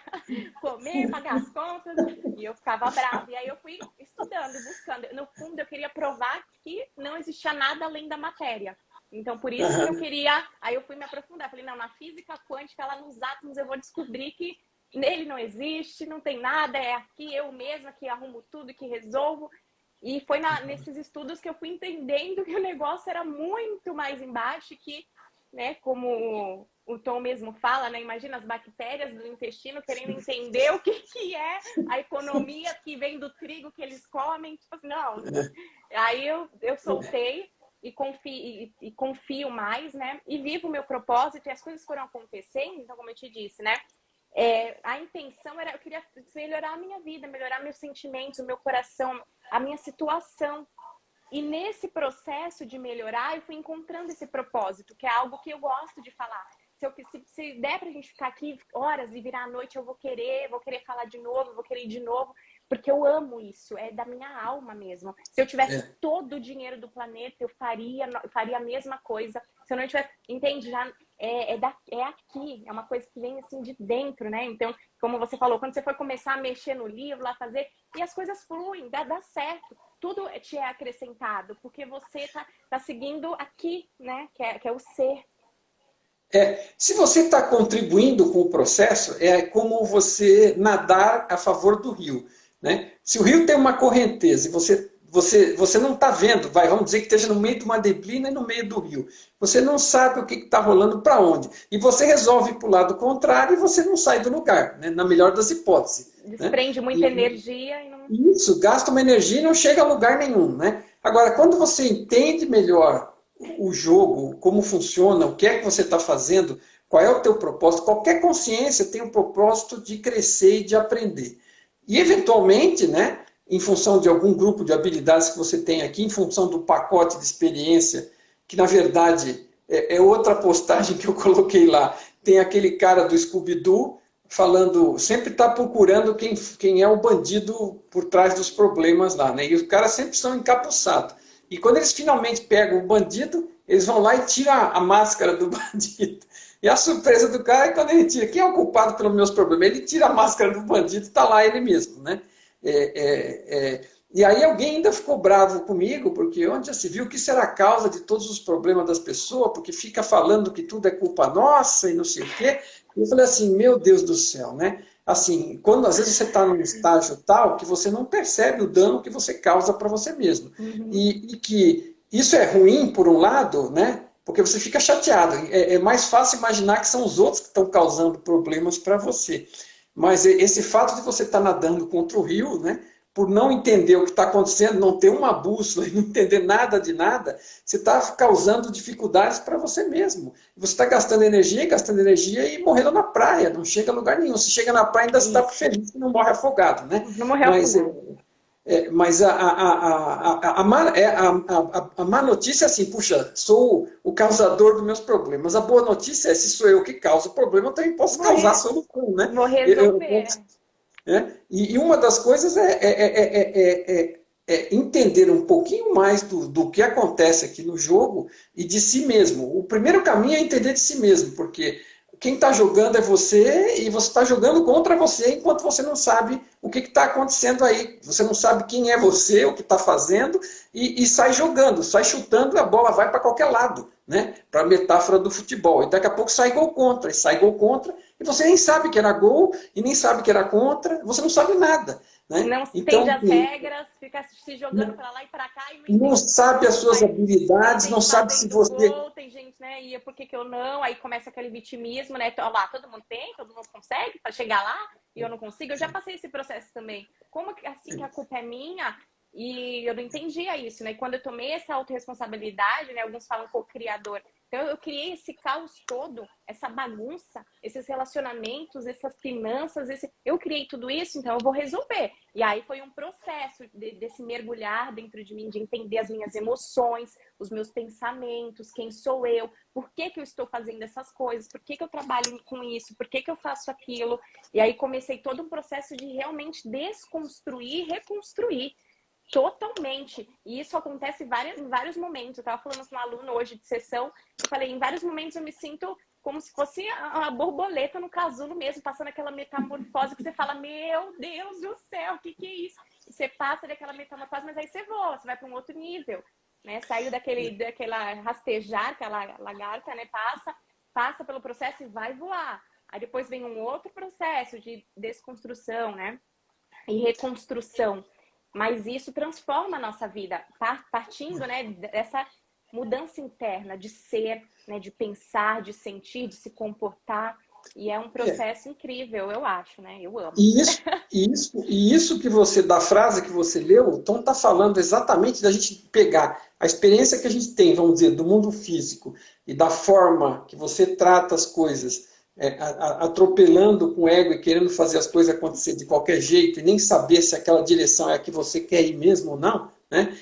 comer, pagar as contas. E eu ficava brava. E aí eu fui estudando, buscando. No fundo, eu queria provar que não existia nada além da matéria. Então, por isso que eu queria... Aí eu fui me aprofundar. Falei, não, na física quântica, lá nos átomos, eu vou descobrir que nele não existe, não tem nada, é aqui eu mesma que arrumo tudo, que resolvo. E foi nesses estudos que eu fui entendendo que o negócio era muito mais embaixo, que, né, como o Tom mesmo fala, né, imagina as bactérias do intestino querendo entender o que é a economia que vem do trigo que eles comem. Tipo assim, não. Aí eu soltei e confio mais, né? E vivo o meu propósito e as coisas foram acontecendo. Então, como eu te disse, né? A intenção era, eu queria melhorar a minha vida, melhorar meus sentimentos, o meu coração, a minha situação. E nesse processo de melhorar, eu fui encontrando esse propósito, que é algo que eu gosto de falar. Se der pra gente ficar aqui horas e virar a noite, eu vou querer falar de novo, vou querer ir de novo, porque eu amo isso, é da minha alma mesmo. Se eu tivesse todo o dinheiro do planeta, eu faria a mesma coisa. Se eu não tivesse, entende? Já é aqui, é uma coisa que vem assim de dentro, né? Então, como você falou, quando você for começar a mexer no livro, lá fazer, e as coisas fluem, dá certo. Tudo te é acrescentado, porque você tá seguindo aqui, né? Que é o ser. Se você está contribuindo com o processo, é como você nadar a favor do rio. Né? Se o rio tem uma correnteza e você não está vendo, vamos dizer que esteja no meio de uma neblina e no meio do rio. Você não sabe o que está rolando para onde. E você resolve ir para o lado contrário e você não sai do lugar, né? Na melhor das hipóteses. Né? Desprende muita energia e não... Isso, gasta uma energia e não chega a lugar nenhum. Né? Agora, quando você entende melhor o jogo, como funciona, o que é que você está fazendo, qual é o teu propósito, qualquer consciência tem o propósito de crescer e de aprender. E, eventualmente, né, em função de algum grupo de habilidades que você tem aqui, em função do pacote de experiência, que, na verdade, é outra postagem que eu coloquei lá, tem aquele cara do Scooby-Doo falando, sempre está procurando quem é o bandido por trás dos problemas lá, né? E os caras sempre são encapuçados. E quando eles finalmente pegam o bandido, eles vão lá e tiram a máscara do bandido. E a surpresa do cara é quando ele tira. Quem é o culpado pelos meus problemas? Ele tira a máscara do bandido e está lá ele mesmo. Né? E aí alguém ainda ficou bravo comigo, porque onde já se viu que isso era a causa de todos os problemas das pessoas, porque fica falando que tudo é culpa nossa e não sei o quê. E eu falei assim, meu Deus do céu, né? Assim, quando às vezes você está num estágio tal que você não percebe o dano que você causa para você mesmo. E que isso é ruim, por um lado, né? Porque você fica chateado. É mais fácil imaginar que são os outros que estão causando problemas para você. Mas esse fato de você estar nadando contra o rio, né? Por não entender o que está acontecendo, não ter uma bússola e não entender nada de nada, você está causando dificuldades para você mesmo. Você está gastando energia e morrendo na praia, não chega a lugar nenhum. Se chega na praia, ainda está feliz que não morre afogado. Né? Não morreu afogado. Mas a má notícia é assim, puxa, sou o causador dos meus problemas. A boa notícia é, se sou eu que causo o problema, eu também posso causar a solução. Né? Vou resolver. E uma das coisas é entender um pouquinho mais do que acontece aqui no jogo e de si mesmo. O primeiro caminho é entender de si mesmo, porque quem está jogando é você e você está jogando contra você enquanto você não sabe o que está acontecendo aí. Você não sabe quem é você, o que está fazendo e sai jogando, sai chutando e a bola vai para qualquer lado, né? Para a metáfora do futebol. E daqui a pouco sai gol contra, e você nem sabe que era gol e nem sabe que era contra, você não sabe nada. Né? Não Então, entende as regras, fica se jogando para lá e para cá e não sabe as suas habilidades, não sabe se você... Gol, tem gente, né, e por que eu não? Aí começa aquele vitimismo, né? Olha lá, todo mundo tem, todo mundo consegue para chegar lá e eu não consigo. Eu já passei esse processo também. Como assim que a culpa é minha? E eu não entendia isso, né? E quando eu tomei essa autorresponsabilidade, né? Alguns falam co-criador. Então eu criei esse caos todo, essa bagunça, esses relacionamentos, essas finanças, eu criei tudo isso, então eu vou resolver. E aí foi um processo desse mergulhar dentro de mim, de entender as minhas emoções, os meus pensamentos, quem sou eu, por que eu estou fazendo essas coisas, por que eu trabalho com isso, por que eu faço aquilo. E aí comecei todo um processo de realmente desconstruir, reconstruir. Totalmente. E isso acontece em vários momentos. Eu estava falando com um aluno hoje de sessão, eu falei, em vários momentos eu me sinto como se fosse a borboleta no casulo mesmo, passando aquela metamorfose que você fala, meu Deus do céu, o que é isso? E você passa daquela metamorfose, mas aí você voa, você vai para um outro nível, né? Saiu daquela rastejar, aquela lagarta, né? Passa pelo processo e vai voar. Aí depois vem um outro processo de desconstrução, né? E reconstrução. mas isso transforma a nossa vida, partindo, né, dessa mudança interna de ser, né, de pensar, de sentir, de se comportar. E é um processo incrível, eu acho, né? Eu amo. E isso que você, da frase que você leu, o Tom está falando exatamente da gente pegar a experiência que a gente tem, vamos dizer, do mundo físico e da forma que você trata as coisas, atropelando com o ego e querendo fazer as coisas acontecer de qualquer jeito e nem saber se aquela direção é a que você quer ir mesmo ou não, né?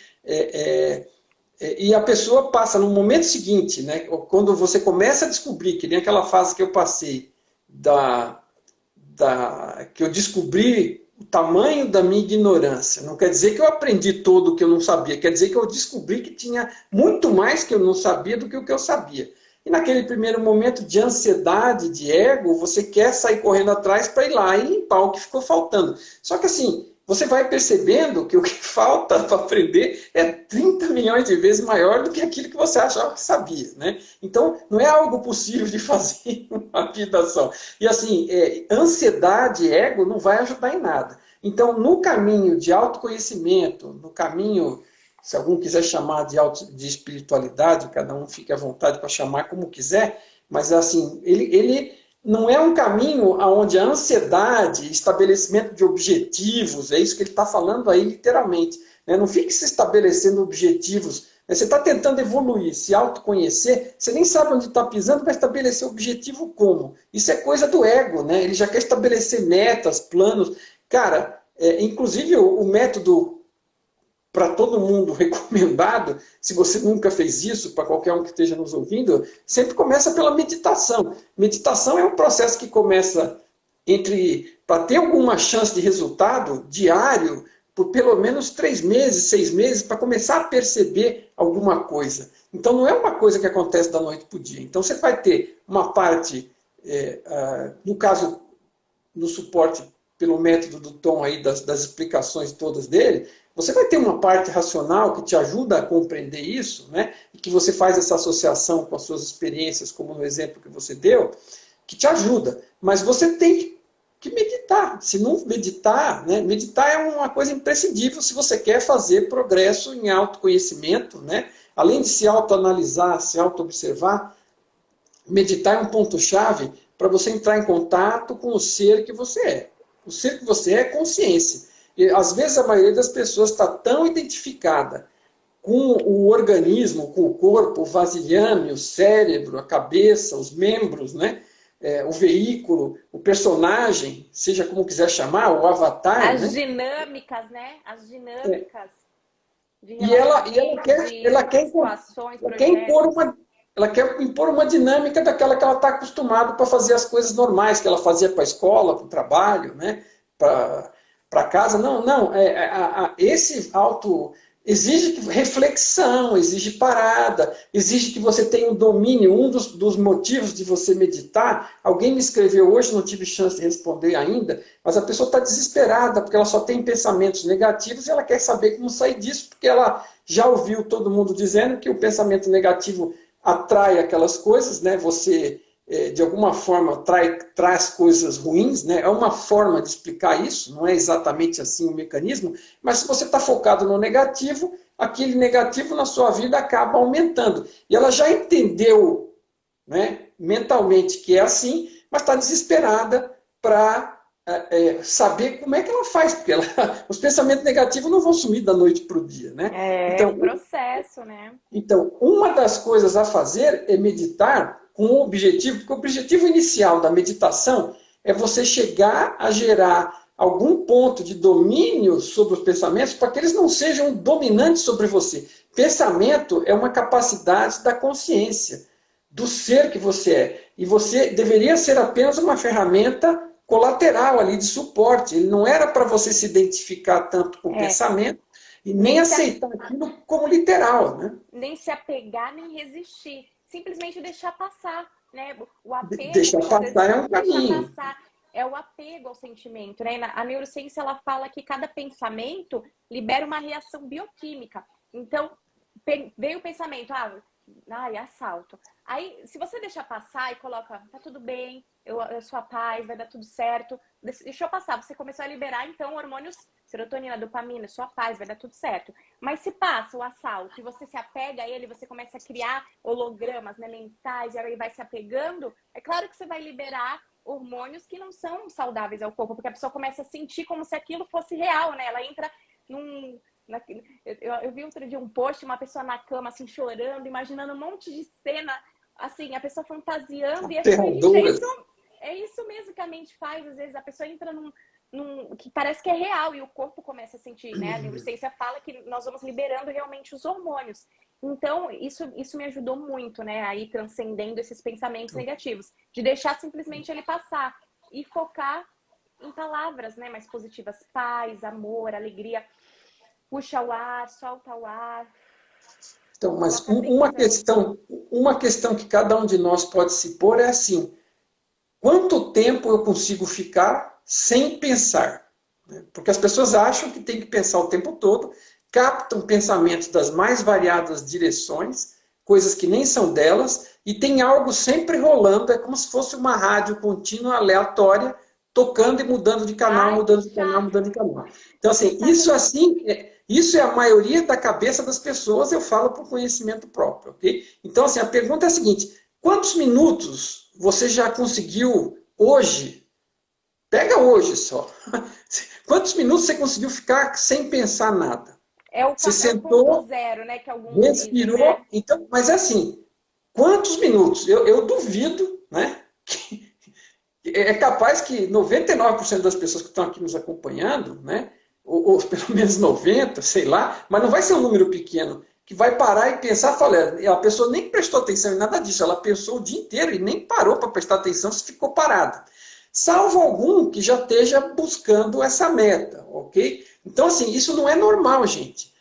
E a pessoa passa no momento seguinte, né? Quando você começa a descobrir, que nem aquela fase que eu passei, que eu descobri o tamanho da minha ignorância. Não quer dizer que eu aprendi tudo o que eu não sabia, quer dizer que eu descobri que tinha muito mais que eu não sabia do que o que eu sabia. E naquele primeiro momento de ansiedade, de ego, você quer sair correndo atrás para ir lá e limpar o que ficou faltando. Só que assim, você vai percebendo que o que falta para aprender é 30 milhões de vezes maior do que aquilo que você achava que sabia, né? Então, não é algo possível de fazer uma vida só. E assim, ansiedade e ego não vai ajudar em nada. Então, no caminho de autoconhecimento, no caminho, se algum quiser chamar de espiritualidade, cada um fique à vontade para chamar como quiser, mas assim, ele não é um caminho onde a ansiedade, estabelecimento de objetivos, é isso que ele está falando aí literalmente. Né? Não fique se estabelecendo objetivos. Né? Você está tentando evoluir, se autoconhecer, você nem sabe onde está pisando, vai estabelecer objetivo como? Isso é coisa do ego, né? Ele já quer estabelecer metas, planos. Cara, inclusive o método para todo mundo recomendado, se você nunca fez isso, para qualquer um que esteja nos ouvindo, sempre começa pela meditação. Meditação é um processo que começa para ter alguma chance de resultado diário, por pelo menos 3 meses, 6 meses, para começar a perceber alguma coisa. Então não é uma coisa que acontece da noite para o dia. Então você vai ter uma parte, no caso, no suporte pelo método do Tom aí, das explicações todas dele, você vai ter uma parte racional que te ajuda a compreender isso, né? E que você faz essa associação com as suas experiências, como no exemplo que você deu, que te ajuda. Mas você tem que meditar. Se não meditar, né? Meditar é uma coisa imprescindível se você quer fazer progresso em autoconhecimento, né? Além de se autoanalisar, se auto-observar, meditar é um ponto-chave para você entrar em contato com o ser que você é. O ser que você é consciência. E, às vezes a maioria das pessoas está tão identificada com o organismo, com o corpo, o vasilhame, o cérebro, a cabeça, os membros, né? O veículo, o personagem, seja como quiser chamar, o avatar. As né? dinâmicas, né? As dinâmicas de E ela quer situações, ela quer impor uma dinâmica daquela que ela está acostumada para fazer as coisas normais, que ela fazia para a escola, para o trabalho, né? Para casa. Não. Esse auto exige reflexão, exige parada, exige que você tenha um domínio. Um dos motivos de você meditar, alguém me escreveu hoje, não tive chance de responder ainda, mas a pessoa está desesperada, porque ela só tem pensamentos negativos e ela quer saber como sair disso, porque ela já ouviu todo mundo dizendo que o pensamento negativo atrai aquelas coisas, né? Você, de alguma forma, traz coisas ruins, né? É uma forma de explicar isso, não é exatamente assim o mecanismo, mas se você está focado no negativo, aquele negativo na sua vida acaba aumentando. E ela já entendeu, né, mentalmente que é assim, mas está desesperada para saber como é que ela faz, porque os pensamentos negativos não vão sumir da noite para o dia. Né? É um processo, né? Então, uma das coisas a fazer é meditar com o objetivo, porque o objetivo inicial da meditação é você chegar a gerar algum ponto de domínio sobre os pensamentos para que eles não sejam dominantes sobre você. Pensamento é uma capacidade da consciência, do ser que você é. E você deveria ser apenas uma ferramenta colateral ali de suporte. Ele não era para você se identificar tanto com o pensamento e nem aceitar aquilo como literal, né? Nem se apegar, nem resistir. Simplesmente deixar passar, né? O apego... Deixar passar é um caminho. É o apego ao sentimento, né? A neurociência, ela fala que cada pensamento libera uma reação bioquímica. Então, veio o pensamento, ai, assalto. Aí, se você deixar passar e coloca, tá tudo bem, eu sou a paz, vai dar tudo certo, deixou passar, você começou a liberar, então, hormônios, serotonina, dopamina, sua paz, vai dar tudo certo. Mas se passa o assalto e você se apega a ele, você começa a criar hologramas, né, mentais, e aí vai se apegando, é claro que você vai liberar hormônios que não são saudáveis ao corpo, porque a pessoa começa a sentir como se aquilo fosse real, né? Ela entra num... Eu vi outro dia um post, uma pessoa na cama, assim, chorando, imaginando um monte de cena, assim, a pessoa fantasiando, e eu falei, gente, é isso mesmo que a mente faz, às vezes a pessoa entra num que parece que é real, e o corpo começa a sentir, né? A neurociência fala que nós vamos liberando realmente os hormônios. Então, isso me ajudou muito, né? Aí transcendendo esses pensamentos negativos, de deixar simplesmente ele passar e focar em palavras, né, mais positivas, paz, amor, alegria. Puxa o ar, solta o ar. Então, mas uma questão que cada um de nós pode se pôr é assim: quanto tempo eu consigo ficar sem pensar? Porque as pessoas acham que tem que pensar o tempo todo, captam pensamentos das mais variadas direções, coisas que nem são delas, e tem algo sempre rolando, é como se fosse uma rádio contínua, aleatória, tocando e mudando de canal, mudando de canal, mudando de canal. Então, assim, isso é a maioria da cabeça das pessoas, eu falo por conhecimento próprio, ok? Então, assim, a pergunta é a seguinte: quantos minutos você já conseguiu hoje? Pega hoje só. Quantos minutos você conseguiu ficar sem pensar nada? É o você sentou, ponto zero, né, que alguns respirou, dizem, né? Então, mas é assim, quantos minutos? Eu duvido, né? É capaz que 99% das pessoas que estão aqui nos acompanhando, né, ou pelo menos 90%, sei lá, mas não vai ser um número pequeno, que vai parar e pensar, a pessoa nem prestou atenção em nada disso, ela pensou o dia inteiro e nem parou para prestar atenção, se ficou parada. Salvo algum que já esteja buscando essa meta, ok? Então, assim, isso não é normal, gente.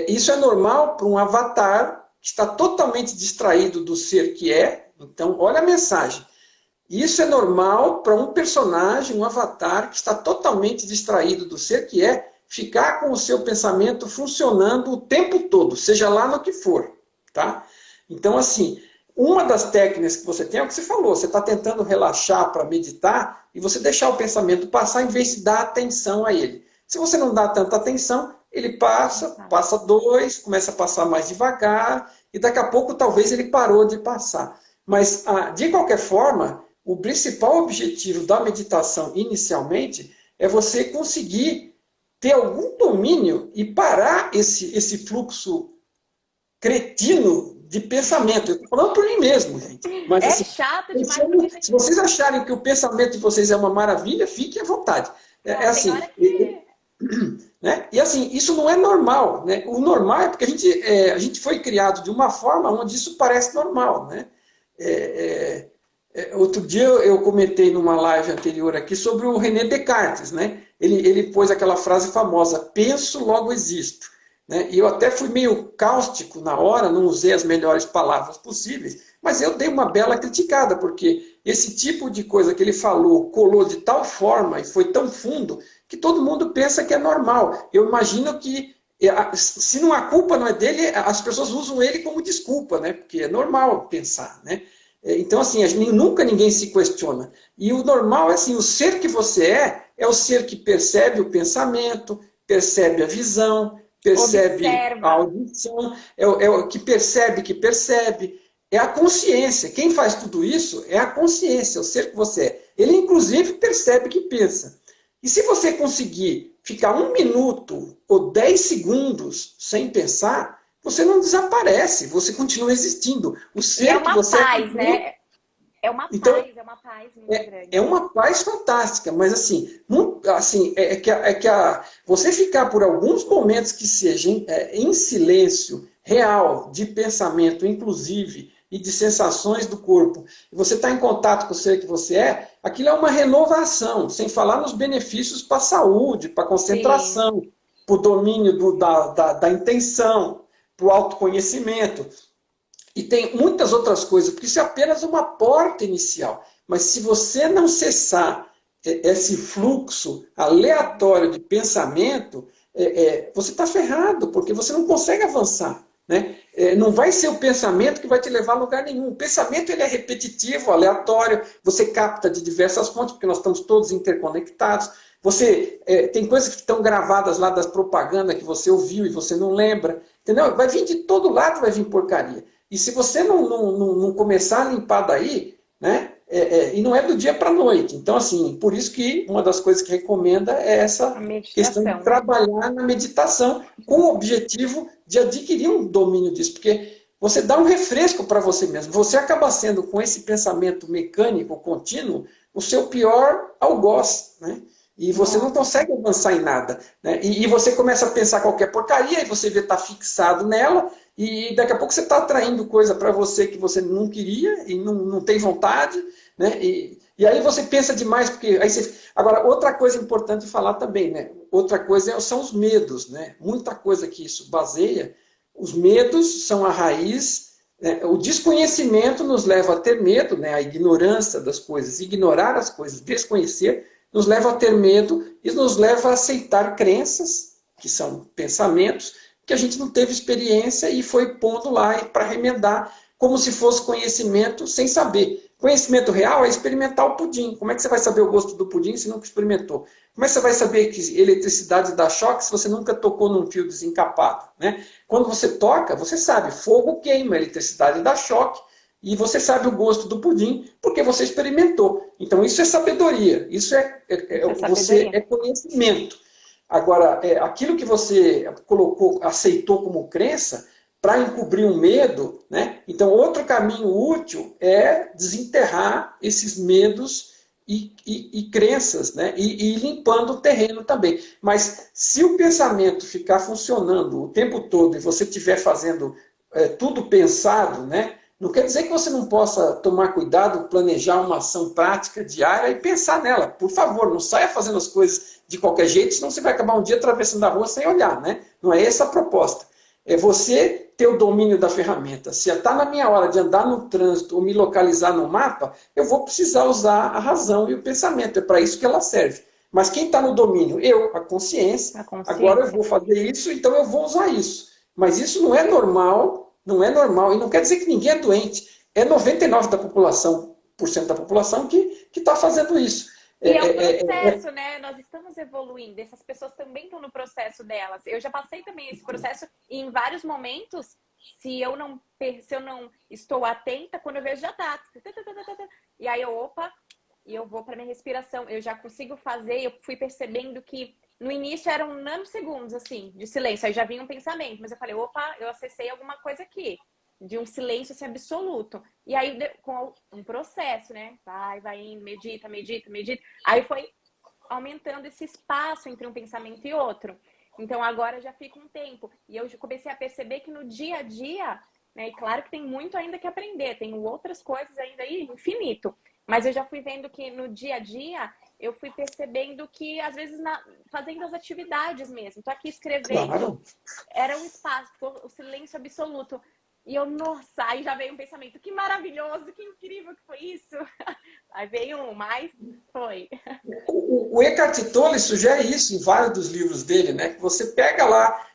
Isso é normal para um avatar que está totalmente distraído do ser que é. Então, olha a mensagem. Isso é normal para um personagem, um avatar, que está totalmente distraído do ser que é, ficar com o seu pensamento funcionando o tempo todo, seja lá no que for. Tá? Então, assim, uma das técnicas que você tem é o que você falou, você está tentando relaxar para meditar e você deixar o pensamento passar em vez de dar atenção a ele. Se você não dá tanta atenção, ele passa dois, começa a passar mais devagar e daqui a pouco talvez ele parou de passar. Mas, de qualquer forma, o principal objetivo da meditação inicialmente é você conseguir ter algum domínio e parar esse fluxo cretino de pensamento. Eu estou falando por mim mesmo, gente. Mas, assim, chato demais. Se vocês acharem que o pensamento de vocês é uma maravilha, fiquem à vontade. Assim. Né? E assim, isso não é normal. Né? O normal é porque a gente foi criado de uma forma onde isso parece normal. Né? Outro dia eu comentei numa live anterior aqui sobre o René Descartes. Né? Ele pôs aquela frase famosa: penso, logo existo. Né? E eu até fui meio cáustico na hora, não usei as melhores palavras possíveis, mas eu dei uma bela criticada, porque esse tipo de coisa que ele falou colou de tal forma e foi tão fundo que todo mundo pensa que é normal. Eu imagino que, se não a culpa não é dele, as pessoas usam ele como desculpa, né? Porque é normal pensar. Né? Então, assim, nunca ninguém se questiona. E o normal é assim, o ser que você é o ser que percebe o pensamento, percebe a visão, percebe a audição, é o que percebe. É a consciência. Quem faz tudo isso é a consciência, o ser que você é. Ele, inclusive, percebe que pensa. E se você conseguir ficar 1 minuto ou 10 segundos sem pensar, você não desaparece, você continua existindo. O ser que você paz, né? É uma paz muito grande. É uma paz fantástica, mas assim, você ficar por alguns momentos que sejam em silêncio real, de pensamento, inclusive, e de sensações do corpo, e você está em contato com o ser que você é, aquilo é uma renovação, sem falar nos benefícios para a saúde, para a concentração, para o domínio da intenção, para o autoconhecimento. E tem muitas outras coisas, porque isso é apenas uma porta inicial. Mas se você não cessar esse fluxo aleatório de pensamento, você está ferrado, porque você não consegue avançar. Né? não vai ser o pensamento que vai te levar a lugar nenhum. O pensamento ele é repetitivo, aleatório, você capta de diversas fontes, porque nós estamos todos interconectados. Você tem coisas que estão gravadas lá das propagandas que você ouviu e você não lembra. Entendeu? Vai vir de todo lado, vai vir porcaria. E se você não começar a limpar daí, né? E não é do dia para a noite. Então, assim, por isso que uma das coisas que recomenda é essa questão de trabalhar na meditação com o objetivo de adquirir um domínio disso. Porque você dá um refresco para você mesmo. Você acaba sendo, com esse pensamento mecânico contínuo, o seu pior algoz, né? E você não consegue avançar em nada. Né? E você começa a pensar qualquer porcaria, e você vê estar fixado nela, e daqui a pouco você está atraindo coisa para você que você não queria e não tem vontade. Né? E aí você pensa demais, porque aí você... Agora, outra coisa importante falar também, né? Outra coisa são os medos. Né? Muita coisa que isso baseia. Os medos são a raiz. Né? O desconhecimento nos leva a ter medo, né? A ignorância das coisas, ignorar as coisas, desconhecer, nos leva a ter medo e nos leva a aceitar crenças, que são pensamentos, que a gente não teve experiência e foi pondo lá para remendar, como se fosse conhecimento sem saber. Conhecimento real é experimentar o pudim. Como é que você vai saber o gosto do pudim se nunca experimentou? Como é que você vai saber que eletricidade dá choque se você nunca tocou num fio desencapado? Né? Quando você toca, você sabe, fogo queima, eletricidade dá choque, e você sabe o gosto do pudim porque você experimentou. Então isso é sabedoria, isso você é conhecimento. Agora, aquilo que você colocou, aceitou como crença, para encobrir um medo, né? Então outro caminho útil é desenterrar esses medos e crenças, né? E ir limpando o terreno também. Mas se o pensamento ficar funcionando o tempo todo e você estiver fazendo tudo pensado, né? Não quer dizer que você não possa tomar cuidado, planejar uma ação prática diária e pensar nela. Por favor, não saia fazendo as coisas de qualquer jeito, senão você vai acabar um dia atravessando a rua sem olhar, né? Não é essa a proposta. É você ter o domínio da ferramenta. Se está na minha hora de andar no trânsito ou me localizar no mapa, eu vou precisar usar a razão e o pensamento. É para isso que ela serve. Mas quem está no domínio? Eu, a consciência. Agora eu vou fazer isso, então eu vou usar isso. Mas isso não é normal. Não é normal, e não quer dizer que ninguém é doente. É 99% da população, da população que está fazendo isso. E é um processo, né? Nós estamos evoluindo, essas pessoas também estão no processo delas. Eu já passei também esse processo e em vários momentos, se eu não estou atenta, quando eu vejo já tá. E aí e eu vou para minha respiração. Eu já consigo fazer, eu fui percebendo que no início eram nanosegundos, assim, de silêncio. Aí já vinha um pensamento, mas eu falei, eu acessei alguma coisa aqui, de um silêncio assim, absoluto. E aí, com um processo, né? Vai indo, medita. Aí foi aumentando esse espaço entre um pensamento e outro. Então, agora já fica um tempo. E eu comecei a perceber que no dia a dia, né? E claro que tem muito ainda que aprender, tem outras coisas ainda aí, infinito. Mas eu já fui vendo que no dia a dia, eu fui percebendo que, às vezes, fazendo as atividades mesmo, tô aqui escrevendo, claro. Era um espaço, o silêncio absoluto. E eu, nossa, aí já veio um pensamento, que maravilhoso, que incrível que foi isso. Aí veio mas foi. O Eckhart Tolle sugere isso em vários dos livros dele, né? Que você pega lá,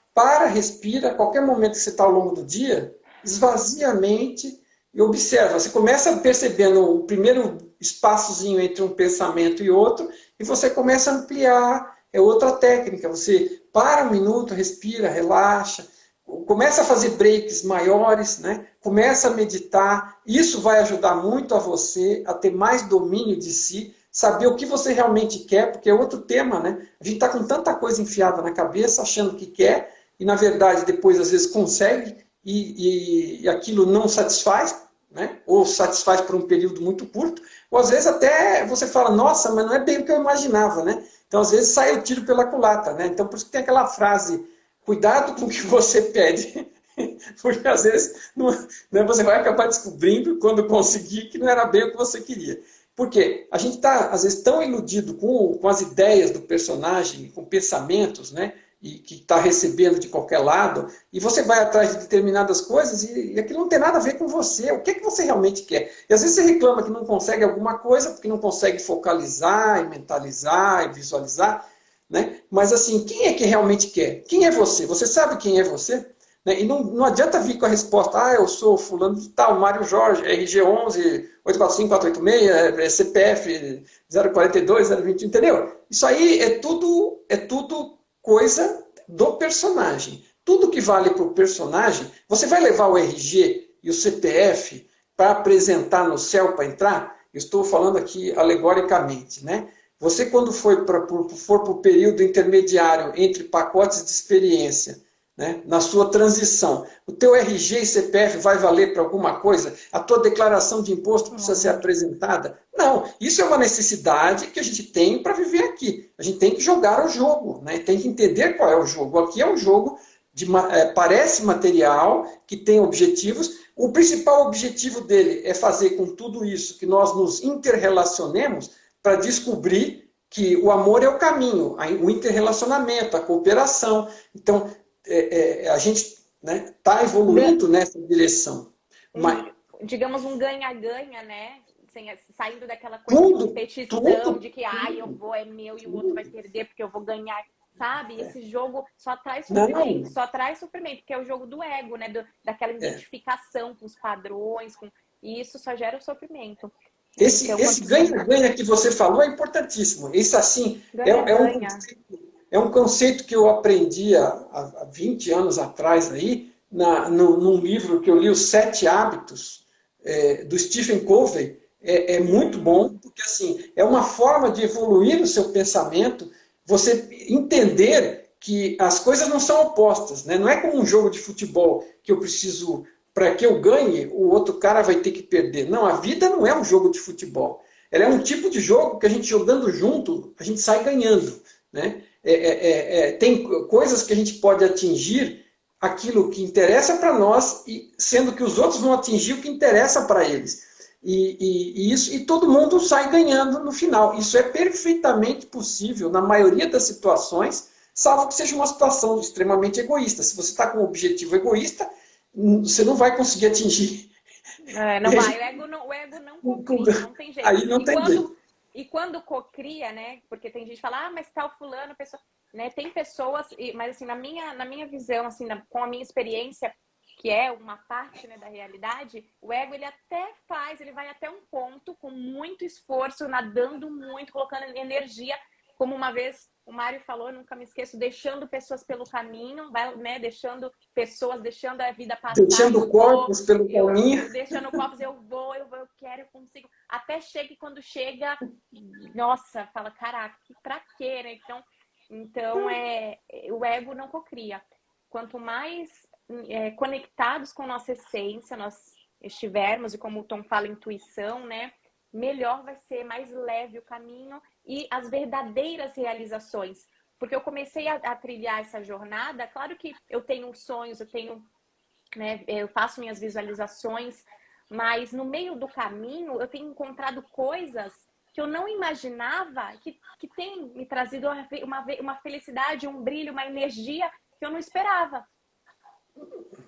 respira, a qualquer momento que você está ao longo do dia, esvazia a mente e observa. Você começa percebendo o primeiro espaçozinho entre um pensamento e outro, e você começa a ampliar. É outra técnica. Você para um minuto, respira, relaxa, começa a fazer breaks maiores, né? Começa a meditar. Isso vai ajudar muito a você a ter mais domínio de si, saber o que você realmente quer, porque é outro tema, né? A gente está com tanta coisa enfiada na cabeça, achando que quer, e na verdade depois às vezes consegue, e aquilo não satisfaz, né? Ou satisfaz por um período muito curto, ou às vezes até você fala, nossa, mas não é bem o que eu imaginava, né? Então às vezes sai o tiro pela culatra, né? Então por isso que tem aquela frase, cuidado com o que você pede, porque às vezes né, você vai acabar descobrindo, quando conseguir, que não era bem o que você queria. Porque a gente está, às vezes, tão iludido com as ideias do personagem, com pensamentos, né? E que está recebendo de qualquer lado, e você vai atrás de determinadas coisas e aquilo não tem nada a ver com você. O que é que você realmente quer? E às vezes você reclama que não consegue alguma coisa, porque não consegue focalizar, e mentalizar, e visualizar, né? Mas assim, quem é que realmente quer? Quem é você? Você sabe quem é você? né? E não adianta vir com a resposta, eu sou fulano de tal, Mário Jorge, RG 11, 845-486, CPF 042, 021, entendeu? Isso aí é tudo coisa do personagem. Tudo que vale para o personagem, você vai levar o RG e o CPF para apresentar no céu para entrar? Eu estou falando aqui alegoricamente, né? Você, quando for para o período intermediário entre pacotes de experiência, né, na sua transição, o teu RG e CPF vai valer para alguma coisa? A tua declaração de imposto precisa ser apresentada? Não, isso é uma necessidade que a gente tem para viver aqui. A gente tem que jogar o jogo, né? Tem que entender qual é o jogo. Aqui é um jogo parece material, que tem objetivos. O principal objetivo dele é fazer com tudo isso que nós nos interrelacionemos para descobrir que o amor é o caminho, o interrelacionamento, a cooperação. Então, a gente está evoluindo nessa direção. Digamos um ganha-ganha, né? Saindo daquela coisa de competição, de que eu vou, é meu e o outro vai perder porque eu vou ganhar. Sabe? Esse jogo só traz sofrimento, porque é o jogo do ego, né? Daquela identificação com os padrões, e isso só gera o sofrimento. Esse ganha-ganha que você falou é importantíssimo. Isso, assim, é um conceito que eu aprendi há 20 anos atrás, aí, num livro que eu li, Os 7 Hábitos, do Stephen Covey. É muito bom, porque assim, é uma forma de evoluir o seu pensamento, você entender que as coisas não são opostas, né? Não é como um jogo de futebol que eu preciso, para que eu ganhe, o outro cara vai ter que perder. Não, a vida não é um jogo de futebol. Ela é um tipo de jogo que a gente jogando junto, a gente sai ganhando, né? Tem coisas que a gente pode atingir aquilo que interessa para nós, sendo que os outros vão atingir o que interessa para eles. E todo mundo sai ganhando no final. Isso é perfeitamente possível na maioria das situações, salvo que seja uma situação extremamente egoísta. Se você está com um objetivo egoísta, você não vai conseguir atingir. Não vai, o ego não cocria, não tem jeito. Aí não tem jeito. E quando cocria, né? Porque tem gente que fala, mas tal fulano, pessoa, né? Tem pessoas, mas assim, na minha visão, assim, com a minha experiência, que é uma parte, né, da realidade, o ego ele vai até um ponto com muito esforço, nadando muito, colocando energia, como uma vez o Mário falou, eu nunca me esqueço, deixando pessoas pelo caminho, né, deixando a vida passar. Deixando corpos pelo caminho. Deixando corpos, eu vou, eu quero, eu consigo. Até chega e quando chega, nossa, fala, caraca, pra quê, né? Então o ego não cocria. Quanto mais conectados com nossa essência nós estivermos, e como o Tom fala, intuição, né? Melhor vai ser, mais leve o caminho e as verdadeiras realizações. Porque eu comecei a trilhar essa jornada, claro que eu tenho sonhos, eu faço minhas visualizações, mas no meio do caminho eu tenho encontrado coisas que eu não imaginava que tem me trazido uma felicidade, um brilho, uma energia que eu não esperava.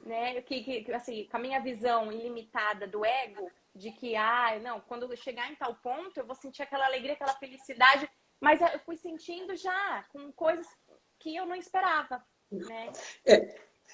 Né? Assim, com a minha visão ilimitada do ego, de que, quando eu chegar em tal ponto, eu vou sentir aquela alegria, aquela felicidade, mas eu fui sentindo já com coisas que eu não esperava, né?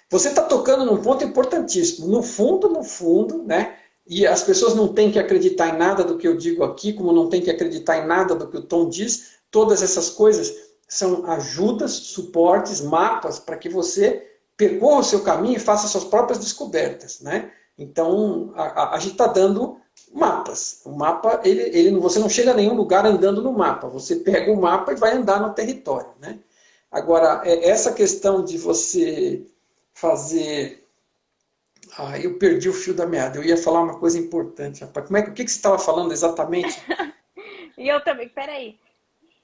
Você está tocando num ponto importantíssimo. No fundo, né? E as pessoas não têm que acreditar em nada do que eu digo aqui, como não têm que acreditar em nada do que o Tom diz. Todas essas coisas são ajudas, suportes, mapas para que você percorra o seu caminho e faça suas próprias descobertas, né? Então, a gente está dando mapas. O mapa, você não chega a nenhum lugar andando no mapa. Você pega o mapa e vai andar no território, né? Agora, essa questão de você fazer... eu perdi o fio da meada. Eu ia falar uma coisa importante, rapaz. O que você estava falando exatamente? E eu também. Peraí.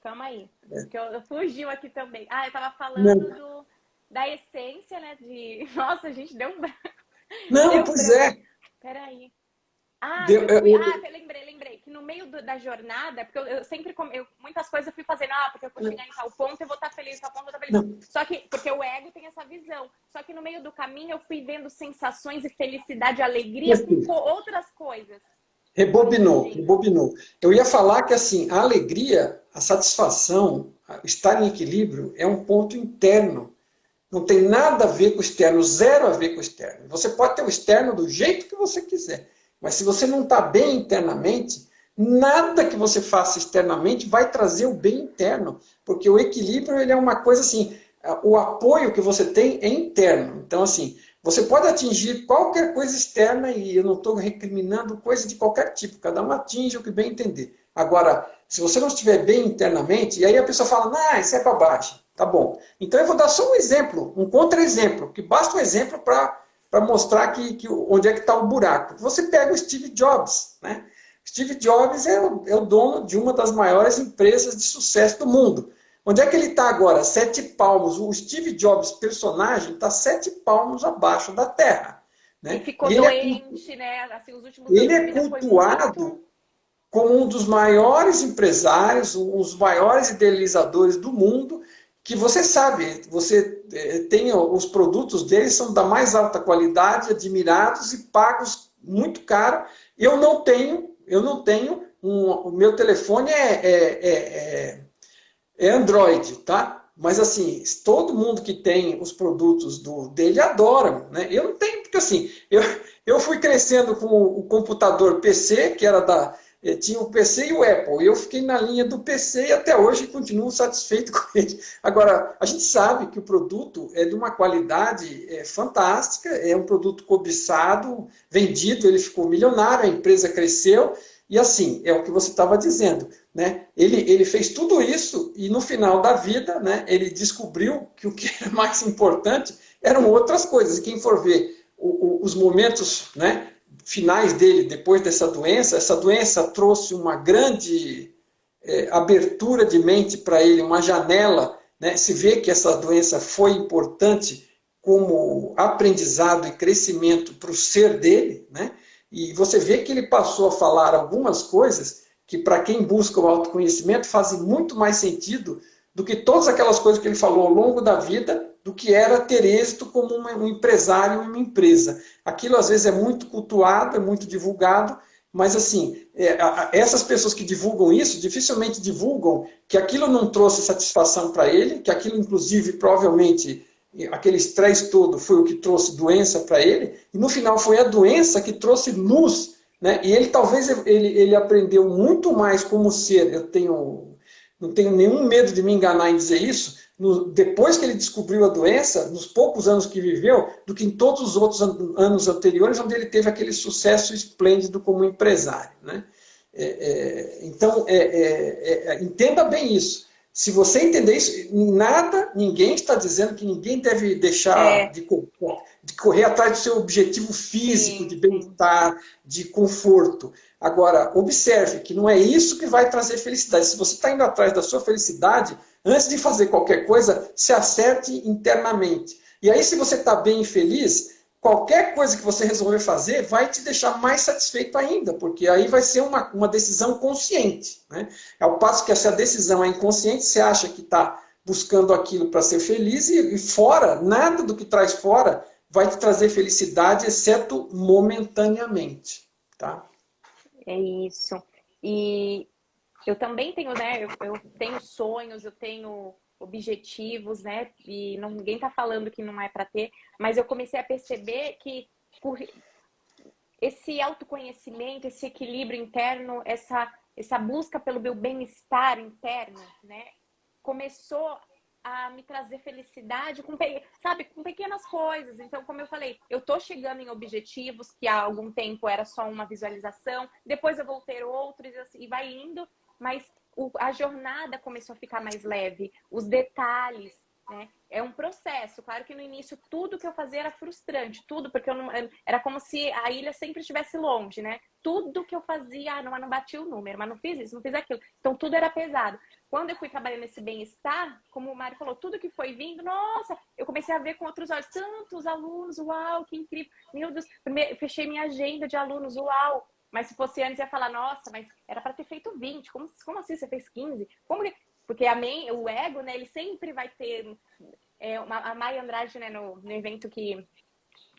Calma aí. Porque eu fugiu aqui também. Eu estava falando da essência, né? Nossa, a gente deu um branco. Não, pois é. Peraí. Lembrei que no meio da jornada, porque eu sempre, muitas coisas eu fui fazendo, porque eu vou chegar em tal ponto, eu vou estar feliz, tal ponto eu vou estar feliz. Só que, porque o ego tem essa visão. Só que no meio do caminho eu fui vendo sensações e felicidade, alegria com outras coisas. Rebobinou. Eu ia falar que assim, a alegria, a satisfação, estar em equilíbrio é um ponto interno Não tem nada a ver com o externo, zero a ver com o externo. Você pode ter o externo do jeito que você quiser, mas se você não está bem internamente, nada que você faça externamente vai trazer o bem interno, porque o equilíbrio ele é uma coisa assim, o apoio que você tem é interno. Então, assim, você pode atingir qualquer coisa externa, e eu não estou recriminando coisa de qualquer tipo, cada um atinge o que bem entender. Agora, se você não estiver bem internamente, e aí a pessoa fala, ah, isso é bobagem. Tá bom. Então eu vou dar só um exemplo, um contra-exemplo, que basta um exemplo para mostrar onde é que está o buraco. Você pega o Steve Jobs, né? Steve Jobs é o dono de uma das maiores empresas de sucesso do mundo. Onde é que ele está agora? 7 palmos. O Steve Jobs, personagem, está 7 palmos abaixo da Terra. E Né? ficou E doente, né? Assim, os últimos ele anos de é vida foi cultuado muito... como um dos maiores empresários, um dos maiores idealizadores do mundo, que você sabe, você tem os produtos dele são da mais alta qualidade, admirados e pagos muito caro. O meu telefone é Android, tá? Mas assim, todo mundo que tem os produtos dele adora, né? Eu não tenho, porque assim, eu fui crescendo com o computador PC, que era tinha o PC e o Apple, e eu fiquei na linha do PC e até hoje continuo satisfeito com ele. Agora, a gente sabe que o produto é de uma qualidade fantástica, é um produto cobiçado, vendido, ele ficou milionário, a empresa cresceu, e assim, é o que você estava dizendo, né? Ele fez tudo isso e no final da vida, né, ele descobriu que o que era mais importante eram outras coisas. E quem for ver os momentos, né, finais dele depois dessa doença, essa doença trouxe uma grande abertura de mente para ele, uma janela, né? Se vê que essa doença foi importante como aprendizado e crescimento para o ser dele, né? E você vê que ele passou a falar algumas coisas que, para quem busca o autoconhecimento, fazem muito mais sentido do que todas aquelas coisas que ele falou ao longo da vida, do que era ter êxito como um empresário em uma empresa. Aquilo, às vezes, é muito cultuado, é muito divulgado, mas, assim, essas pessoas que divulgam isso, dificilmente divulgam que aquilo não trouxe satisfação para ele, que aquilo, inclusive, provavelmente aquele estresse todo foi o que trouxe doença para ele, e no final foi a doença que trouxe luz, né? E ele talvez ele aprendeu muito mais como ser, não tenho nenhum medo de me enganar em dizer isso, depois que ele descobriu a doença, nos poucos anos que viveu, do que em todos os outros anos anteriores, onde ele teve aquele sucesso esplêndido como empresário, né? Então, entenda bem isso. Se você entender isso, ninguém está dizendo que ninguém deve deixar de correr atrás do seu objetivo físico, Sim, de sim. bem-estar, de conforto. Agora, observe que não é isso que vai trazer felicidade. Se você está indo atrás da sua felicidade, antes de fazer qualquer coisa, se acerte internamente. E aí, se você está bem e feliz, qualquer coisa que você resolver fazer vai te deixar mais satisfeito ainda, porque aí vai ser uma decisão consciente. Né? Ao passo que essa decisão é inconsciente, você acha que está buscando aquilo para ser feliz e fora, nada do que traz fora vai te trazer felicidade, exceto momentaneamente. Tá? É isso. E eu também tenho, né? Eu tenho sonhos, eu tenho objetivos, né? E ninguém está falando que não é para ter, mas eu comecei a perceber que por esse autoconhecimento, esse equilíbrio interno, essa busca pelo meu bem-estar interno, né? Começou a me trazer felicidade sabe, com pequenas coisas. Então, como eu falei, eu tô chegando em objetivos que há algum tempo era só uma visualização, depois eu vou ter outros e vai indo, mas a jornada começou a ficar mais leve, os detalhes, né? É um processo. Claro que no início tudo que eu fazia era frustrante, tudo, porque era como se a ilha sempre estivesse longe, né? Tudo que eu fazia, não batia o número, mas não fiz isso, não fiz aquilo. Então tudo era pesado. Quando eu fui trabalhando nesse bem-estar, como o Mário falou, tudo que foi vindo, nossa, eu comecei a ver com outros olhos, tantos alunos, uau, que incrível. Meu Deus, fechei minha agenda de alunos, uau. Mas se fosse antes, ia falar, nossa, mas era para ter feito 20, como assim você fez 15? Porque o ego, né, ele sempre vai ter... a Maia Andrade, né, no evento que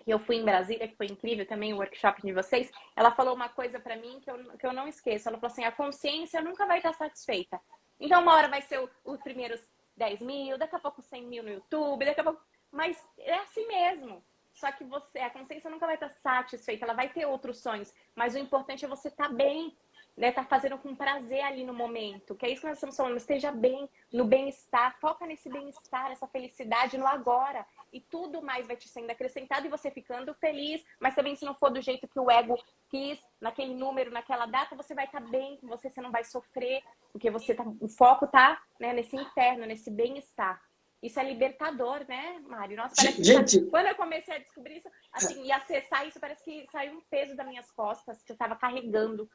eu fui em Brasília, que foi incrível também, o workshop de vocês, ela falou uma coisa para mim que eu não esqueço. Ela falou assim, a consciência nunca vai estar satisfeita. Então, uma hora vai ser os primeiros 10 mil, daqui a pouco 100 mil no YouTube, daqui a pouco... mas é assim mesmo. Só que a consciência nunca vai estar satisfeita, ela vai ter outros sonhos, mas o importante é você estar bem, né? Tá fazendo com prazer ali no momento, que é isso que nós estamos falando, esteja bem, no bem-estar, foca nesse bem-estar, essa felicidade no agora, e tudo mais vai te sendo acrescentado e você ficando feliz, mas também se não for do jeito que o ego quis, naquele número, naquela data, você vai estar bem com você não vai sofrer, porque o foco tá, né, nesse interno, nesse bem-estar. Isso é libertador, né, Mário? Nossa, parece Gente, que quando eu comecei a descobrir isso, assim, e acessar isso, parece que saiu um peso das minhas costas, que eu tava carregando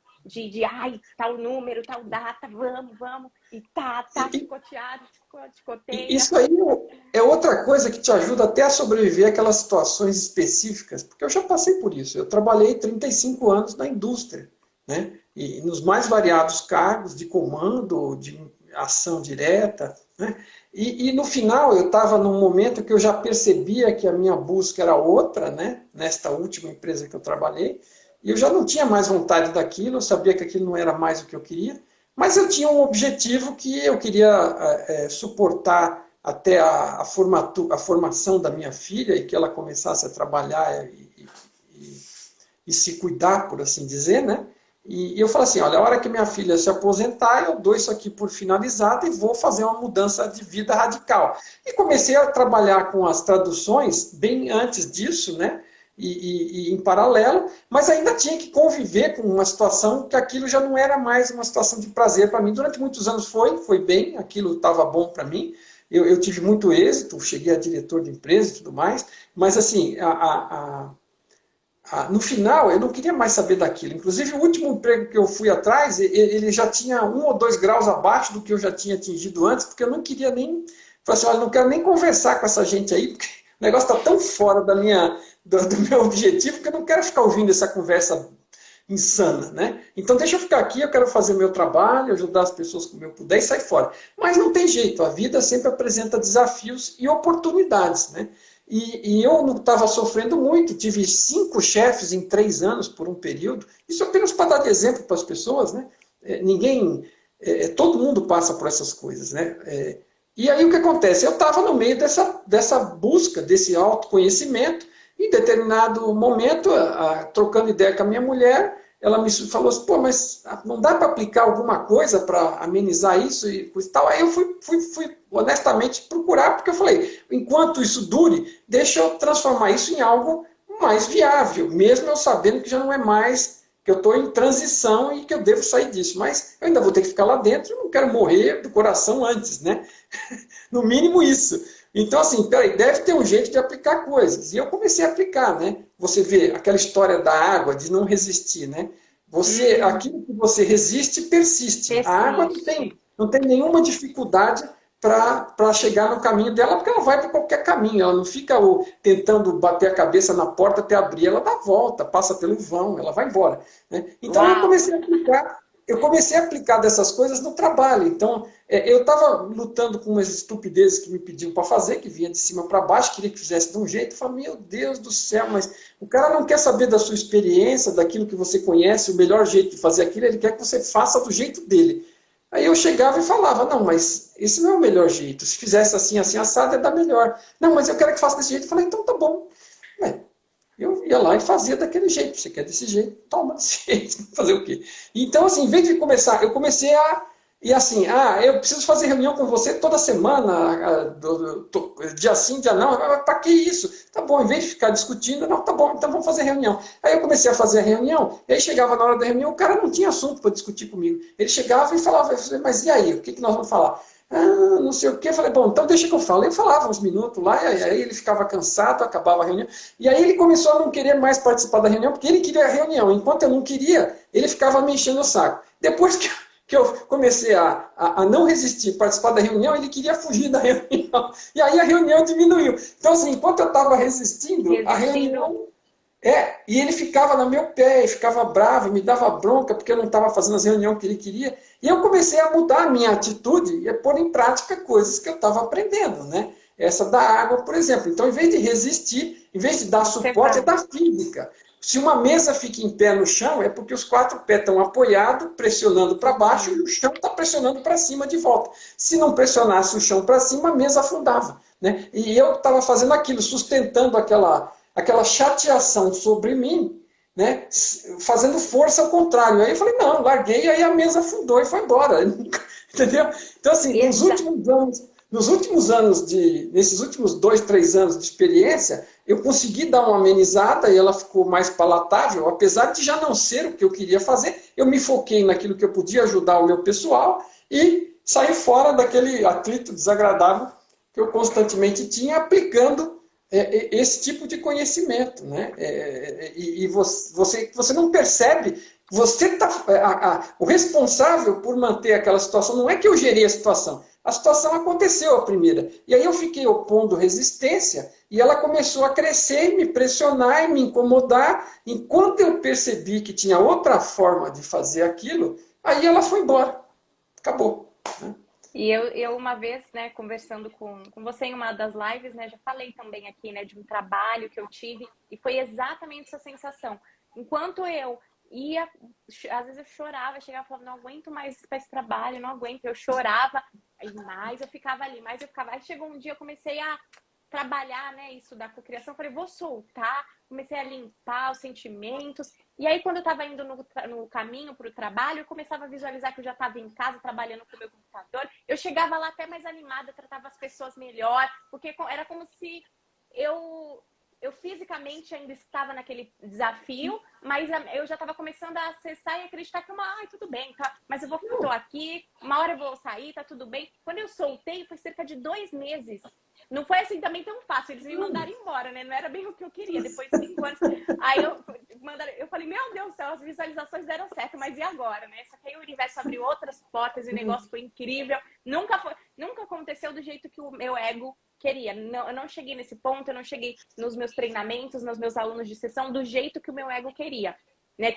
ai, tal número, tal data, vamos, e tá chicoteado, chicoteia. isso aí é outra coisa que te ajuda até a sobreviver àquelas situações específicas, porque eu já passei por isso. Eu trabalhei 35 anos na indústria, né? E nos mais variados cargos de comando, de ação direta, né? E no final eu estava num momento que eu já percebia que a minha busca era outra, né? Nesta última empresa que eu trabalhei, e eu já não tinha mais vontade daquilo, eu sabia que aquilo não era mais o que eu queria, mas eu tinha um objetivo que eu queria suportar até a formação da minha filha e que ela começasse a trabalhar e se cuidar, por assim dizer, né? E eu falei assim, olha, a hora que minha filha se aposentar, eu dou isso aqui por finalizado e vou fazer uma mudança de vida radical. E comecei a trabalhar com as traduções bem antes disso, né? E em paralelo, mas ainda tinha que conviver com uma situação que aquilo já não era mais uma situação de prazer para mim. Durante muitos anos foi bem, aquilo estava bom para mim. Eu tive muito êxito, cheguei a diretor de empresa e tudo mais, mas assim, no final, eu não queria mais saber daquilo. Inclusive, o último emprego que eu fui atrás, ele já tinha 1 ou 2 graus abaixo do que eu já tinha atingido antes, porque eu não queria nem... Falei assim, olha, não quero nem conversar com essa gente aí, porque o negócio está tão fora do meu objetivo que eu não quero ficar ouvindo essa conversa insana, né? Então, deixa eu ficar aqui, eu quero fazer meu trabalho, ajudar as pessoas como eu puder e sair fora. Mas não tem jeito, a vida sempre apresenta desafios e oportunidades, né? E eu não estava sofrendo muito, tive 5 chefes em 3 anos por um período. Isso apenas para dar de exemplo para as pessoas, né? Todo mundo passa por essas coisas, né? E aí o que acontece? Eu estava no meio dessa busca, desse autoconhecimento. Em determinado momento, trocando ideia com a minha mulher, ela me falou assim, pô, mas não dá para aplicar alguma coisa para amenizar isso e coisa e tal. Aí eu fui honestamente procurar, porque eu falei, enquanto isso dure, deixa eu transformar isso em algo mais viável, mesmo eu sabendo que já não é mais, que eu estou em transição e que eu devo sair disso. Mas eu ainda vou ter que ficar lá dentro, eu não quero morrer do coração antes, né? No mínimo isso. Então, assim, peraí, deve ter um jeito de aplicar coisas. E eu comecei a aplicar, né? Você vê aquela história da água, de não resistir, né? Aquilo que você resiste, persiste. A água não tem nenhuma dificuldade para chegar no caminho dela, porque ela vai para qualquer caminho. Ela não fica tentando bater a cabeça na porta até abrir, ela dá a volta, passa pelo vão, ela vai embora. Né? Então, eu comecei a aplicar dessas coisas no trabalho. Então, eu estava lutando com umas estupidezes que me pediam para fazer, que vinha de cima para baixo, queria que fizesse de um jeito. Eu falei, meu Deus do céu, mas o cara não quer saber da sua experiência, daquilo que você conhece, o melhor jeito de fazer aquilo, ele quer que você faça do jeito dele. Aí eu chegava e falava, não, mas esse não é o melhor jeito. Se fizesse assim, assim, assado, é dar melhor. Não, mas eu quero que faça desse jeito. Eu falei, então tá bom. Eu ia lá e fazia daquele jeito. Você quer desse jeito? Toma desse jeito. Fazer o quê? Então, assim, em vez de começar, eu comecei a... E assim, eu preciso fazer reunião com você toda semana, dia sim, dia não. Para que isso? Tá bom, em vez de ficar discutindo, não, tá bom, então vamos fazer reunião. Aí eu comecei a fazer a reunião, e aí chegava na hora da reunião, o cara não tinha assunto para discutir comigo. Ele chegava e falava, mas e aí, o que nós vamos falar? Não sei o quê. Eu falei, bom, então deixa que eu falo. Eu falava uns minutos lá, e aí ele ficava cansado, acabava a reunião. E aí ele começou a não querer mais participar da reunião, porque ele queria a reunião. Enquanto eu não queria, ele ficava me enchendo o saco. Depois que eu comecei a não resistir, participar da reunião, ele queria fugir da reunião. E aí a reunião diminuiu. Então, assim, enquanto eu estava resistindo, a reunião... E ele ficava no meu pé, ficava bravo, me dava bronca, porque eu não estava fazendo as reuniões que ele queria. E eu comecei a mudar a minha atitude e a pôr em prática coisas que eu estava aprendendo, né? Essa da água, por exemplo. Então, em vez de resistir, em vez de dar suporte, é dar física. Se uma mesa fica em pé no chão, é porque os 4 pés estão apoiados, pressionando para baixo, e o chão está pressionando para cima de volta. Se não pressionasse o chão para cima, a mesa afundava. Né? E eu estava fazendo aquilo, sustentando aquela chateação sobre mim, né? Fazendo força ao contrário. Aí eu falei, não, larguei, aí a mesa afundou e foi embora. Entendeu? Então, assim, nesses últimos 2, 3 anos de experiência, eu consegui dar uma amenizada e ela ficou mais palatável, apesar de já não ser o que eu queria fazer, eu me foquei naquilo que eu podia ajudar o meu pessoal e saí fora daquele atrito desagradável que eu constantemente tinha aplicando esse tipo de conhecimento. Né? E você não percebe, o responsável por manter aquela situação, não é que eu gerei a situação aconteceu a primeira. E aí eu fiquei opondo resistência e ela começou a crescer, me pressionar e me incomodar. Enquanto eu percebi que tinha outra forma de fazer aquilo, aí ela foi embora. Acabou. Né? E eu uma vez, né, conversando com você em uma das lives, né, já falei também aqui, né, de um trabalho que eu tive e foi exatamente essa sensação. Enquanto eu ia, às vezes eu chorava, chegava e falava, não aguento mais esse trabalho, não aguento, eu chorava, aí mais eu ficava ali, mais eu ficava. Aí chegou um dia, eu comecei a trabalhar, né, isso da cocriação, falei, vou soltar, comecei a limpar os sentimentos, e aí quando eu estava indo no caminho para o trabalho, eu começava a visualizar que eu já estava em casa, trabalhando com o meu computador, eu chegava lá até mais animada, tratava as pessoas melhor, porque era como se eu fisicamente ainda estava naquele desafio, mas eu já estava começando a acessar e acreditar que tudo bem, tá? Mas tô aqui, uma hora eu vou sair, tá tudo bem. Quando eu soltei, foi cerca de 2 meses. Não foi assim também tão fácil, eles me mandaram embora, né? Não era bem o que eu queria, depois de 5 anos. Aí eu falei, meu Deus do céu, as visualizações deram certo, mas e agora, né? Só que aí o universo abriu outras portas e o negócio foi incrível. Nunca aconteceu do jeito que o meu ego queria. Não, eu não cheguei nesse ponto, eu não cheguei nos meus treinamentos, nos meus alunos de sessão, do jeito que o meu ego queria. Né?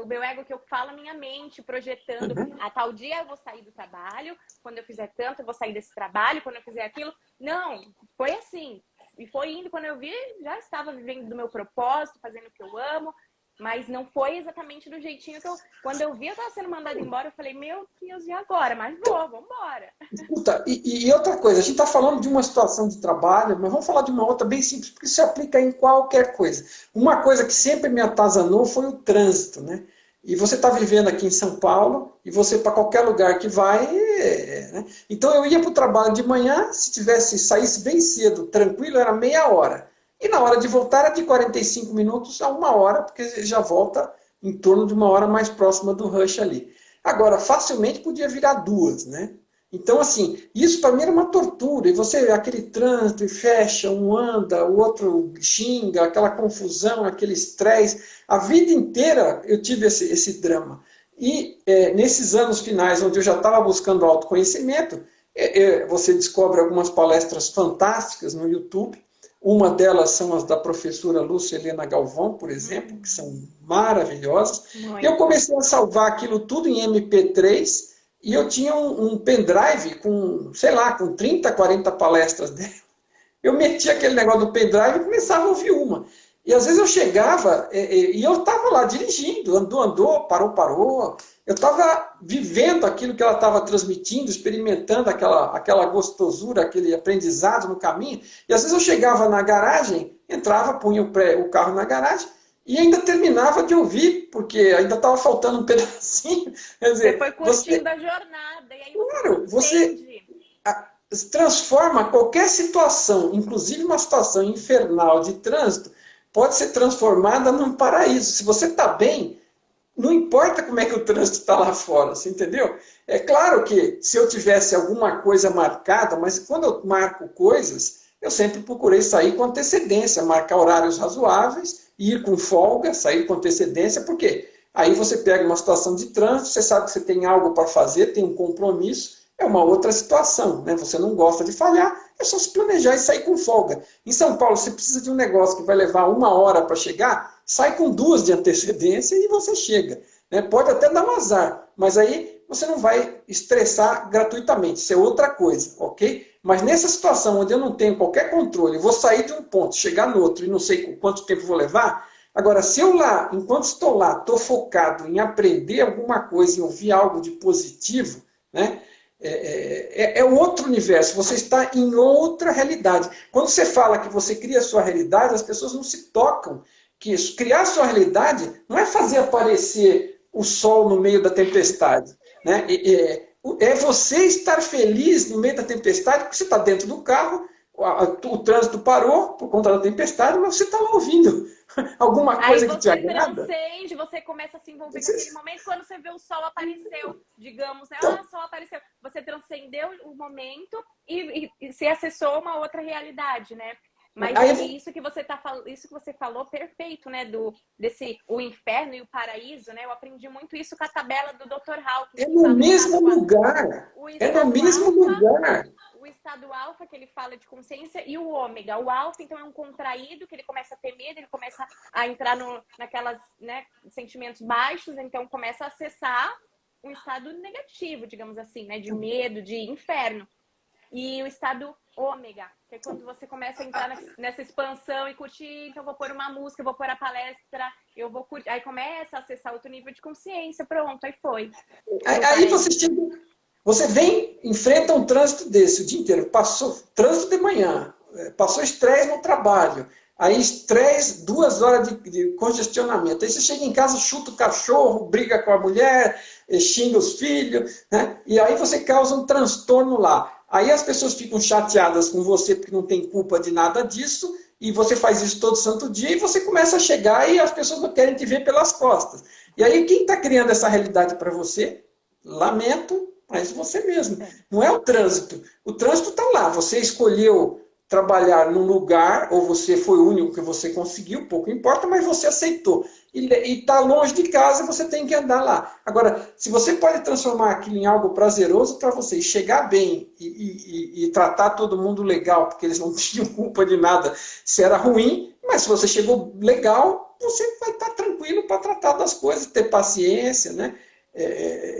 O meu ego que eu falo, a minha mente projetando, a tal dia eu vou sair do trabalho, quando eu fizer tanto eu vou sair desse trabalho, quando eu fizer aquilo. Não, foi assim. E foi indo, quando eu vi, já estava vivendo do meu propósito, fazendo o que eu amo, mas não foi exatamente do jeitinho que quando eu vi, eu estava sendo mandada embora, eu falei, meu Deus, e agora? Mas vamos embora. Escuta, e outra coisa, a gente está falando de uma situação de trabalho, mas vamos falar de uma outra bem simples, porque isso se aplica em qualquer coisa. Uma coisa que sempre me atazanou foi o trânsito, né? E você está vivendo aqui em São Paulo, e você para qualquer lugar que vai... né? Então eu ia para o trabalho de manhã, se saísse bem cedo, tranquilo, era meia hora. E na hora de voltar era de 45 minutos a 1 hora, porque já volta em torno de 1 hora mais próxima do rush ali. Agora, facilmente podia virar 2, né? Então, assim, isso para mim era uma tortura. E você, aquele trânsito, e fecha, um anda, o outro xinga, aquela confusão, aquele estresse. A vida inteira eu tive esse drama. E nesses anos finais, onde eu já estava buscando autoconhecimento, você descobre algumas palestras fantásticas no YouTube. Uma delas são as da professora Lúcia Helena Galvão, por exemplo, que são maravilhosas. E eu comecei a salvar aquilo tudo em MP3, e eu tinha um pendrive com, sei lá, com 30, 40 palestras dela. Eu metia aquele negócio do pendrive e começava a ouvir uma. E às vezes eu chegava, e eu estava lá dirigindo, andou, parou. Eu estava vivendo aquilo que ela estava transmitindo, experimentando aquela gostosura, aquele aprendizado no caminho. E às vezes eu chegava na garagem, entrava, punha o carro na garagem e ainda terminava de ouvir, porque ainda estava faltando um pedacinho. Quer dizer, você foi curtindo a jornada. E aí você transforma qualquer situação, inclusive uma situação infernal de trânsito, pode ser transformada num paraíso. Se você está bem, não importa como é que o trânsito está lá fora, você entendeu? É claro que se eu tivesse alguma coisa marcada, mas quando eu marco coisas, eu sempre procurei sair com antecedência, marcar horários razoáveis, ir com folga, sair com antecedência, porque aí você pega uma situação de trânsito, você sabe que você tem algo para fazer, tem um compromisso, é uma outra situação, né? Você não gosta de falhar, é só se planejar e sair com folga. Em São Paulo, você precisa de um negócio que vai levar 1 hora para chegar, sai com 2 de antecedência e você chega. Né? Pode até dar um azar, mas aí você não vai estressar gratuitamente, isso é outra coisa, ok? Mas nessa situação onde eu não tenho qualquer controle, vou sair de um ponto, chegar no outro e não sei quanto tempo vou levar, agora se eu lá, enquanto estou lá, estou focado em aprender alguma coisa, em ouvir algo de positivo, né? É outro universo, você está em outra realidade. Quando você fala que você cria a sua realidade, as pessoas não se tocam que isso. Criar a sua realidade não é fazer aparecer o sol no meio da tempestade. Né? É você estar feliz no meio da tempestade, porque você está dentro do carro, o trânsito parou por conta da tempestade, mas você está lá ouvindo alguma coisa que te agrada. Transcende, você começa a se envolver com aquele momento, quando você vê o sol apareceu, digamos, né? Então, o sol apareceu. Você transcendeu o momento e se acessou uma outra realidade, né? Mas aí, isso que você falou, perfeito, né? O inferno e o paraíso, né? Eu aprendi muito isso com a tabela do Dr. Hawking. É no mesmo lugar. É no mesmo lugar. O estado alfa, que ele fala de consciência, e o ômega. O alfa, então, é um contraído, que ele começa a ter medo, ele começa a entrar naquelas, né, sentimentos baixos, então começa a acessar um estado negativo, digamos assim, né? De medo, de inferno. E o estado ômega, que é quando você começa a entrar nessa expansão e curtir, então eu vou pôr uma música, eu vou pôr a palestra, eu vou curtir, aí começa a acessar outro nível de consciência, pronto, aí foi. Aí você vem, enfrenta um trânsito desse o dia inteiro, passou trânsito de manhã, passou estresse no trabalho, aí estresse, 2 horas de congestionamento, aí você chega em casa, chuta o cachorro, briga com a mulher, xinga os filhos, né? E aí você causa um transtorno lá. Aí as pessoas ficam chateadas com você porque não tem culpa de nada disso, e você faz isso todo santo dia, e você começa a chegar e as pessoas não querem te ver pelas costas. E aí quem está criando essa realidade para você? Lamento, mas você mesmo. Não é o trânsito. O trânsito está lá. Você escolheu trabalhar num lugar, ou você foi o único que você conseguiu, pouco importa, mas você aceitou. E está longe de casa, você tem que andar lá. Agora, se você pode transformar aquilo em algo prazeroso para você, e chegar bem e tratar todo mundo legal, porque eles não tinham culpa de nada, se era ruim, mas se você chegou legal, você vai estar tranquilo para tratar das coisas, ter paciência, né?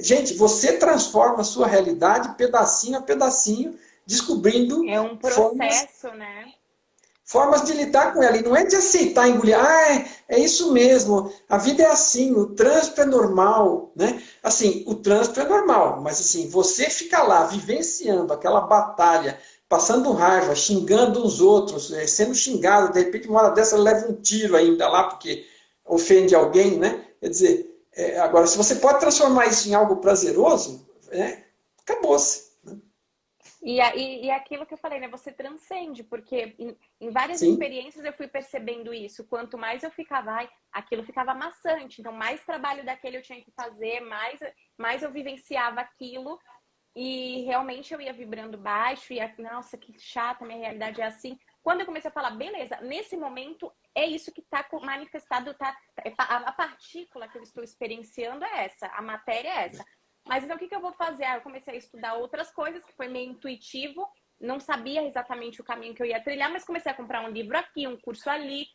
Gente, você transforma a sua realidade pedacinho a pedacinho, descobrindo é um processo, né? Formas de lidar com ela. E não é de aceitar, engolir. É isso mesmo. A vida é assim. O trânsito é normal, né? Assim, o trânsito é normal. Mas assim, você fica lá vivenciando aquela batalha, passando raiva, xingando os outros, sendo xingado. De repente, uma hora dessa, leva um tiro ainda lá, porque ofende alguém, né? Quer dizer, agora, se você pode transformar isso em algo prazeroso, acabou-se. E aquilo que eu falei, né? Você transcende, porque em várias Sim. experiências eu fui percebendo isso. Quanto mais eu ficava, aquilo ficava maçante. Então, mais trabalho daquele eu tinha que fazer, mais eu vivenciava aquilo. E realmente eu ia vibrando baixo, nossa, que chata, minha realidade é assim. Quando eu comecei a falar, beleza, nesse momento é isso que está manifestado, a partícula que eu estou experienciando é essa, a matéria é essa. Mas então o que eu vou fazer? Eu comecei a estudar outras coisas, que foi meio intuitivo, não sabia exatamente o caminho que eu ia trilhar, mas comecei a comprar um livro aqui, um curso ali,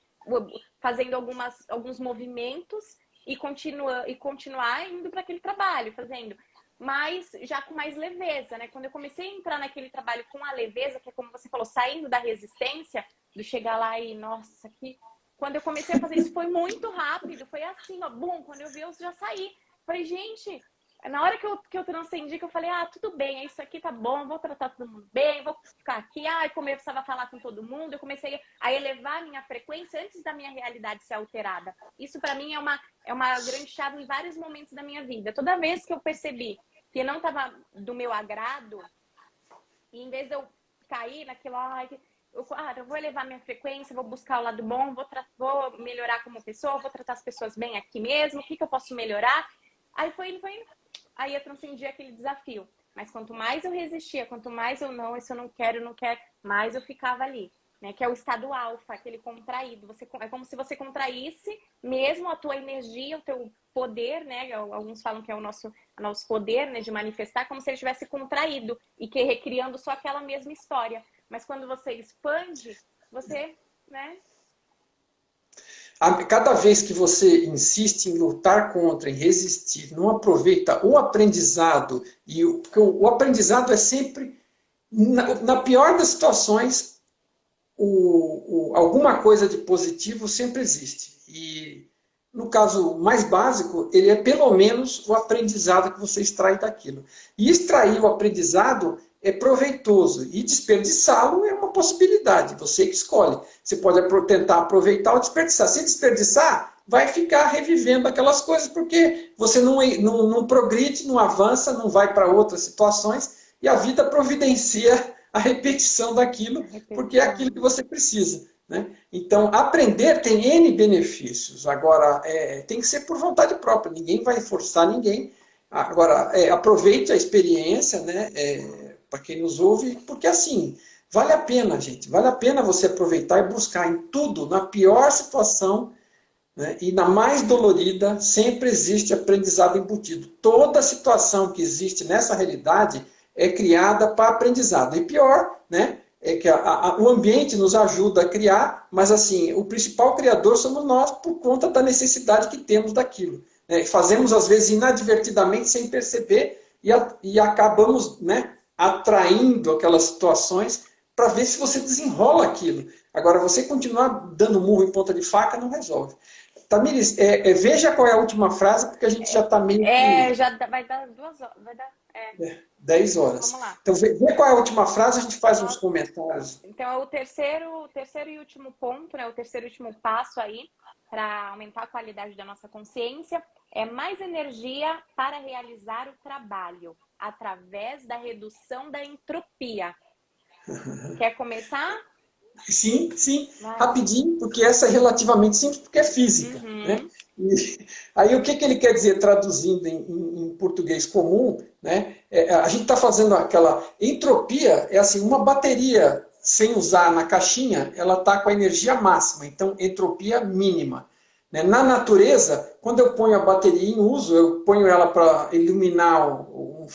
fazendo alguns movimentos e continuar indo para aquele trabalho, fazendo. Mas já com mais leveza, né? Quando eu comecei a entrar naquele trabalho com a leveza, que é como você falou, saindo da resistência, do chegar lá e, nossa, quando eu comecei a fazer isso foi muito rápido, foi assim, ó, bum, quando eu vi eu já saí. Falei, gente, na hora que eu transcendi, que eu falei, tudo bem, isso aqui tá bom, vou tratar todo mundo bem, vou ficar aqui, começava a falar com todo mundo, eu comecei a elevar a minha frequência antes da minha realidade ser alterada. Isso para mim é uma grande chave em vários momentos da minha vida. Toda vez que eu percebi que não estava do meu agrado, e em vez de eu cair naquilo, eu vou elevar minha frequência, vou buscar o lado bom, vou melhorar como pessoa, vou tratar as pessoas bem aqui mesmo, o que eu posso melhorar? Aí foi indo. Aí eu transcendi aquele desafio. Mas quanto mais eu resistia, quanto mais isso eu não quero, mais eu ficava ali. Né? Que é o estado alfa, aquele contraído. É como se você contraísse mesmo a tua energia, o teu poder, né? Alguns falam que é o nosso poder, né? De manifestar, como se ele estivesse contraído e que recriando só aquela mesma história. Mas quando você expande, você, né? Cada vez que você insiste em lutar contra, em resistir, não aproveita o aprendizado, porque o aprendizado é sempre, na pior das situações, alguma coisa de positivo sempre existe. E no caso mais básico, ele é pelo menos o aprendizado que você extrai daquilo. E extrair o aprendizado é proveitoso e desperdiçá-lo é uma possibilidade, você que escolhe. Você pode tentar aproveitar ou desperdiçar. Se desperdiçar, vai ficar revivendo aquelas coisas, porque você não progride, não avança, não vai para outras situações, e a vida providencia a repetição daquilo, porque é aquilo que você precisa. Né? Então, aprender tem N benefícios. Agora, tem que ser por vontade própria, ninguém vai forçar ninguém. Agora, aproveite a experiência, né? Para quem nos ouve, porque assim, vale a pena, gente, vale a pena você aproveitar e buscar em tudo, na pior situação, né, e na mais dolorida, sempre existe aprendizado embutido. Toda situação que existe nessa realidade é criada para aprendizado. E pior, né, é que o ambiente nos ajuda a criar, mas assim, o principal criador somos nós por conta da necessidade que temos daquilo. Né? Fazemos, às vezes, inadvertidamente, sem perceber, e acabamos, né, atraindo aquelas situações para ver se você desenrola aquilo. Agora, você continuar dando murro em ponta de faca não resolve. Tamires, veja qual é a última frase, porque a gente já está meio que... vai dar 2 horas. Vai dar, 10 Vamos horas. lá. Então, vê qual é a última frase, a gente faz uns comentários. Então, é o terceiro e último ponto, né? O terceiro e último passo aí para aumentar a qualidade da nossa consciência é mais energia para realizar o trabalho através da redução da entropia. Quer começar? Sim, sim. Rapidinho, porque essa é relativamente simples, porque é física. Né? E aí o que ele quer dizer, traduzindo em português comum, né? A gente está fazendo aquela... Entropia é assim, uma bateria sem usar na caixinha, ela está com a energia máxima, então entropia mínima. Né? Na natureza, quando eu ponho a bateria em uso, eu ponho ela para iluminar um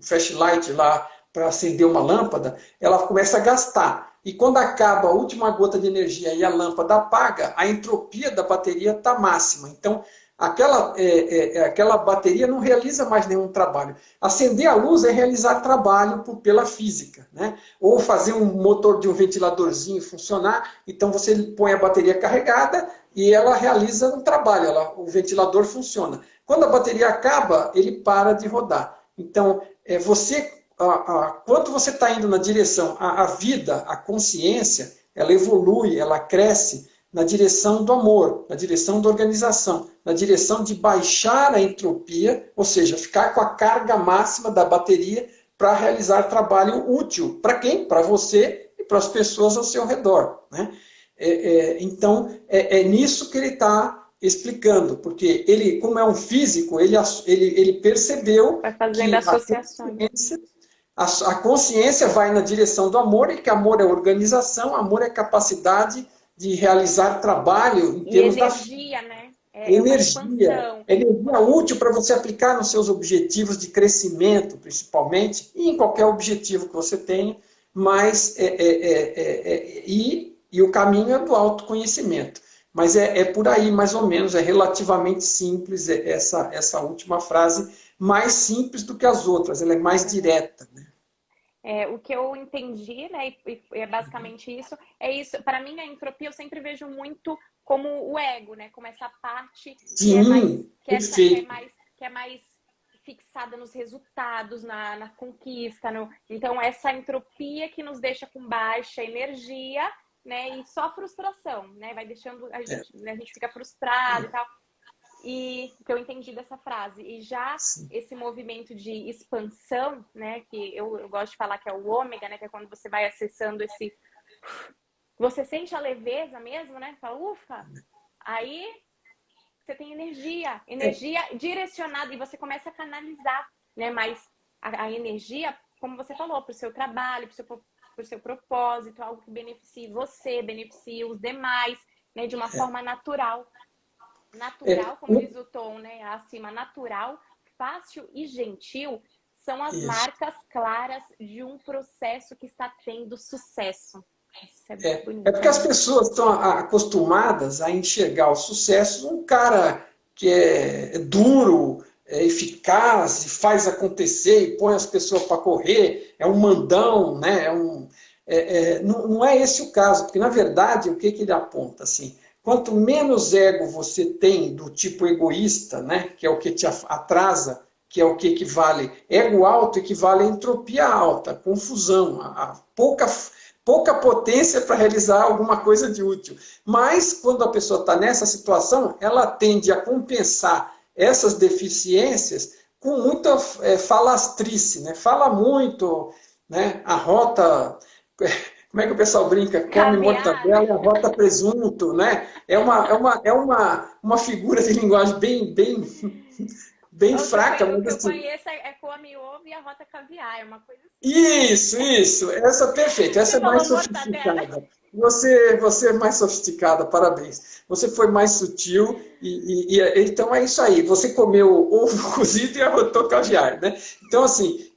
flashlight lá, para acender uma lâmpada, ela começa a gastar. E quando acaba a última gota de energia e a lâmpada apaga, a entropia da bateria está máxima. Então, aquela bateria não realiza mais nenhum trabalho. Acender a luz é realizar trabalho pela física. Né? Ou fazer um motor de um ventiladorzinho funcionar. Então, você põe a bateria carregada e ela realiza um trabalho. O ventilador funciona. Quando a bateria acaba, ele para de rodar. Então, quanto você está indo na direção, a vida, a consciência, ela evolui, ela cresce na direção do amor, na direção da organização, na direção de baixar a entropia, ou seja, ficar com a carga máxima da bateria para realizar trabalho útil. Para quem? Para você e para as pessoas ao seu redor. Né? Então, é nisso que ele está explicando, porque ele, como é um físico, ele percebeu Vai fazendo que associações. a consciência vai na direção do amor, e que amor é organização, amor é capacidade de realizar trabalho em termos energia, né? Energia útil para você aplicar nos seus objetivos de crescimento, principalmente, e em qualquer objetivo que você tenha, mas e o caminho é do autoconhecimento. Mas é por aí, mais ou menos, é relativamente simples essa última frase, mais simples do que as outras, ela é mais direta. Né? O que eu entendi, né, e é basicamente isso, é isso. Para mim, a entropia eu sempre vejo muito como o ego, né, como essa parte que é mais fixada nos resultados, na conquista. Então, essa entropia que nos deixa com baixa energia, né, e só frustração, né, vai deixando a gente fica frustrado e tal. E que eu entendi dessa frase. E já esse movimento de expansão, né, que eu gosto de falar que é o ômega, né, que é quando você vai acessando esse... Você sente a leveza mesmo, né? Fala, ufa! Aí você tem energia direcionada e você começa a canalizar, né? Mas a energia, como você falou, para o seu trabalho, para o seu propósito, algo que beneficie você, beneficie os demais, né, de uma forma natural. Natural, como diz o Tom, né? Acima, natural, fácil e gentil são as marcas claras de um processo que está tendo sucesso. Isso é É bonito. porque as pessoas estão acostumadas a enxergar o sucesso um cara que é duro, é eficaz, e faz acontecer e põe as pessoas para correr, é um mandão, né? Não é esse o caso, porque na verdade o que, que ele aponta? Assim, quanto menos ego você tem do tipo egoísta, né? Que é o que te atrasa, que é o que equivale. Ego alto equivale a entropia alta, confusão, a pouca potência para realizar alguma coisa de útil. Mas, quando a pessoa está nessa situação, ela tende a compensar essas deficiências com muita falastrice, né? Fala muito, né? A rota, como é que o pessoal brinca? Come Caviar, né? mortadela e a rota presunto, né? Uma figura de linguagem bem fraca, O mas que eu assim, conheço é come ovo e a rota caviar, é uma coisa assim. isso. Essa perfeito. Essa Você é mais falou mortadela. sofisticada. Você é mais sofisticada, parabéns. Você foi mais sutil então é isso aí. Você comeu ovo cozido e arrotou caviar, né? Então assim,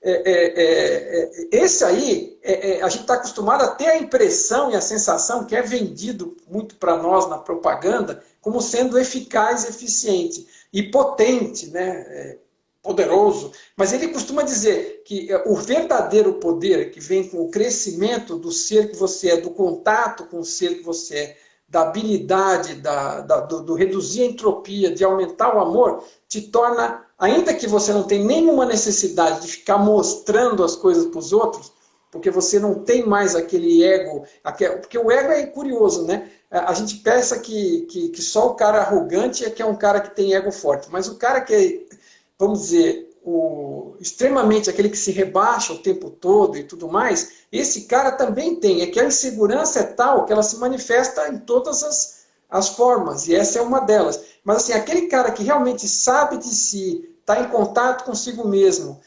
esse aí a gente está acostumado a ter a impressão e a sensação que é vendido muito para nós na propaganda como sendo eficaz, eficiente e potente, né? Poderoso, mas ele costuma dizer que o verdadeiro poder que vem com o crescimento do ser que você é, do contato com o ser que você é, da habilidade, do reduzir a entropia, de aumentar o amor, te torna, ainda que você não tenha nenhuma necessidade de ficar mostrando as coisas para os outros, porque você não tem mais aquele ego, porque o ego é curioso, né? A gente pensa que só o cara arrogante é que é um cara que tem ego forte, mas o cara que é, vamos dizer, extremamente aquele que se rebaixa o tempo todo e tudo mais, esse cara também tem. É que a insegurança é tal que ela se manifesta em todas as formas, e essa é uma delas. Mas assim, aquele cara que realmente sabe de si, está em contato consigo mesmo,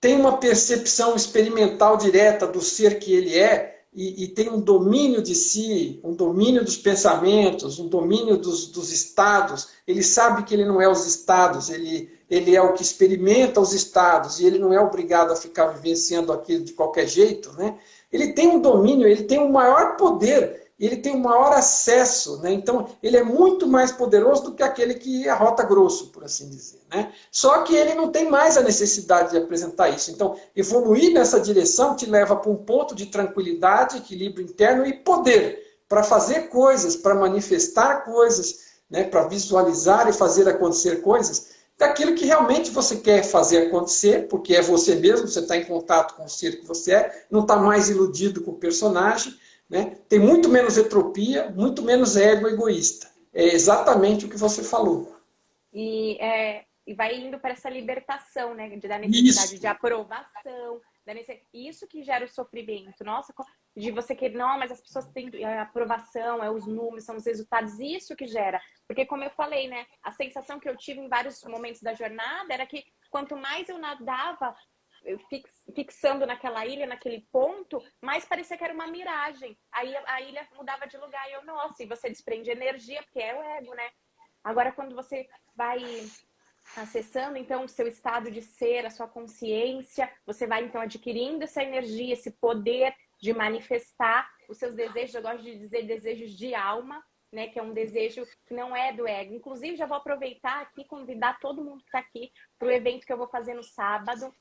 tem uma percepção experimental direta do ser que ele é, e tem um domínio de si, um domínio dos pensamentos, um domínio dos estados. Ele sabe que ele não é os estados, ele é o que experimenta os estados, e ele não é obrigado a ficar vivenciando aquilo de qualquer jeito, né? Ele tem um domínio, ele tem um maior poder, ele tem um maior acesso, né? Então ele é muito mais poderoso do que aquele que arrota grosso, por assim dizer, né? Só que ele não tem mais a necessidade de apresentar isso. Então, evoluir nessa direção te leva para um ponto de tranquilidade, equilíbrio interno e poder para fazer coisas, para manifestar coisas, né? Para visualizar e fazer acontecer coisas daquilo que realmente você quer fazer acontecer, porque é você mesmo, você está em contato com o ser que você é, não está mais iludido com o personagem, né? Tem muito menos entropia, muito menos ego egoísta. É exatamente o que você falou. E vai indo para essa libertação, né? Da necessidade de Isso. aprovação, isso que gera o sofrimento. Nossa, de você querer, não, mas as pessoas têm a aprovação, é os números, são os resultados, isso que gera. Porque, como eu falei, né? A sensação que eu tive em vários momentos da jornada era que quanto mais eu nadava, fixando naquela ilha, naquele ponto, mais parecia que era uma miragem. Aí a ilha mudava de lugar e eu, nossa, e você desprende energia, porque é o ego, né? Agora, quando você vai acessando, então, o seu estado de ser, a sua consciência, você vai, então, adquirindo essa energia, esse poder de manifestar os seus desejos, eu gosto de dizer desejos de alma, né, que é um desejo que não é do ego. Inclusive, já vou aproveitar aqui, convidar todo mundo que está aqui para o evento que eu vou fazer no sábado.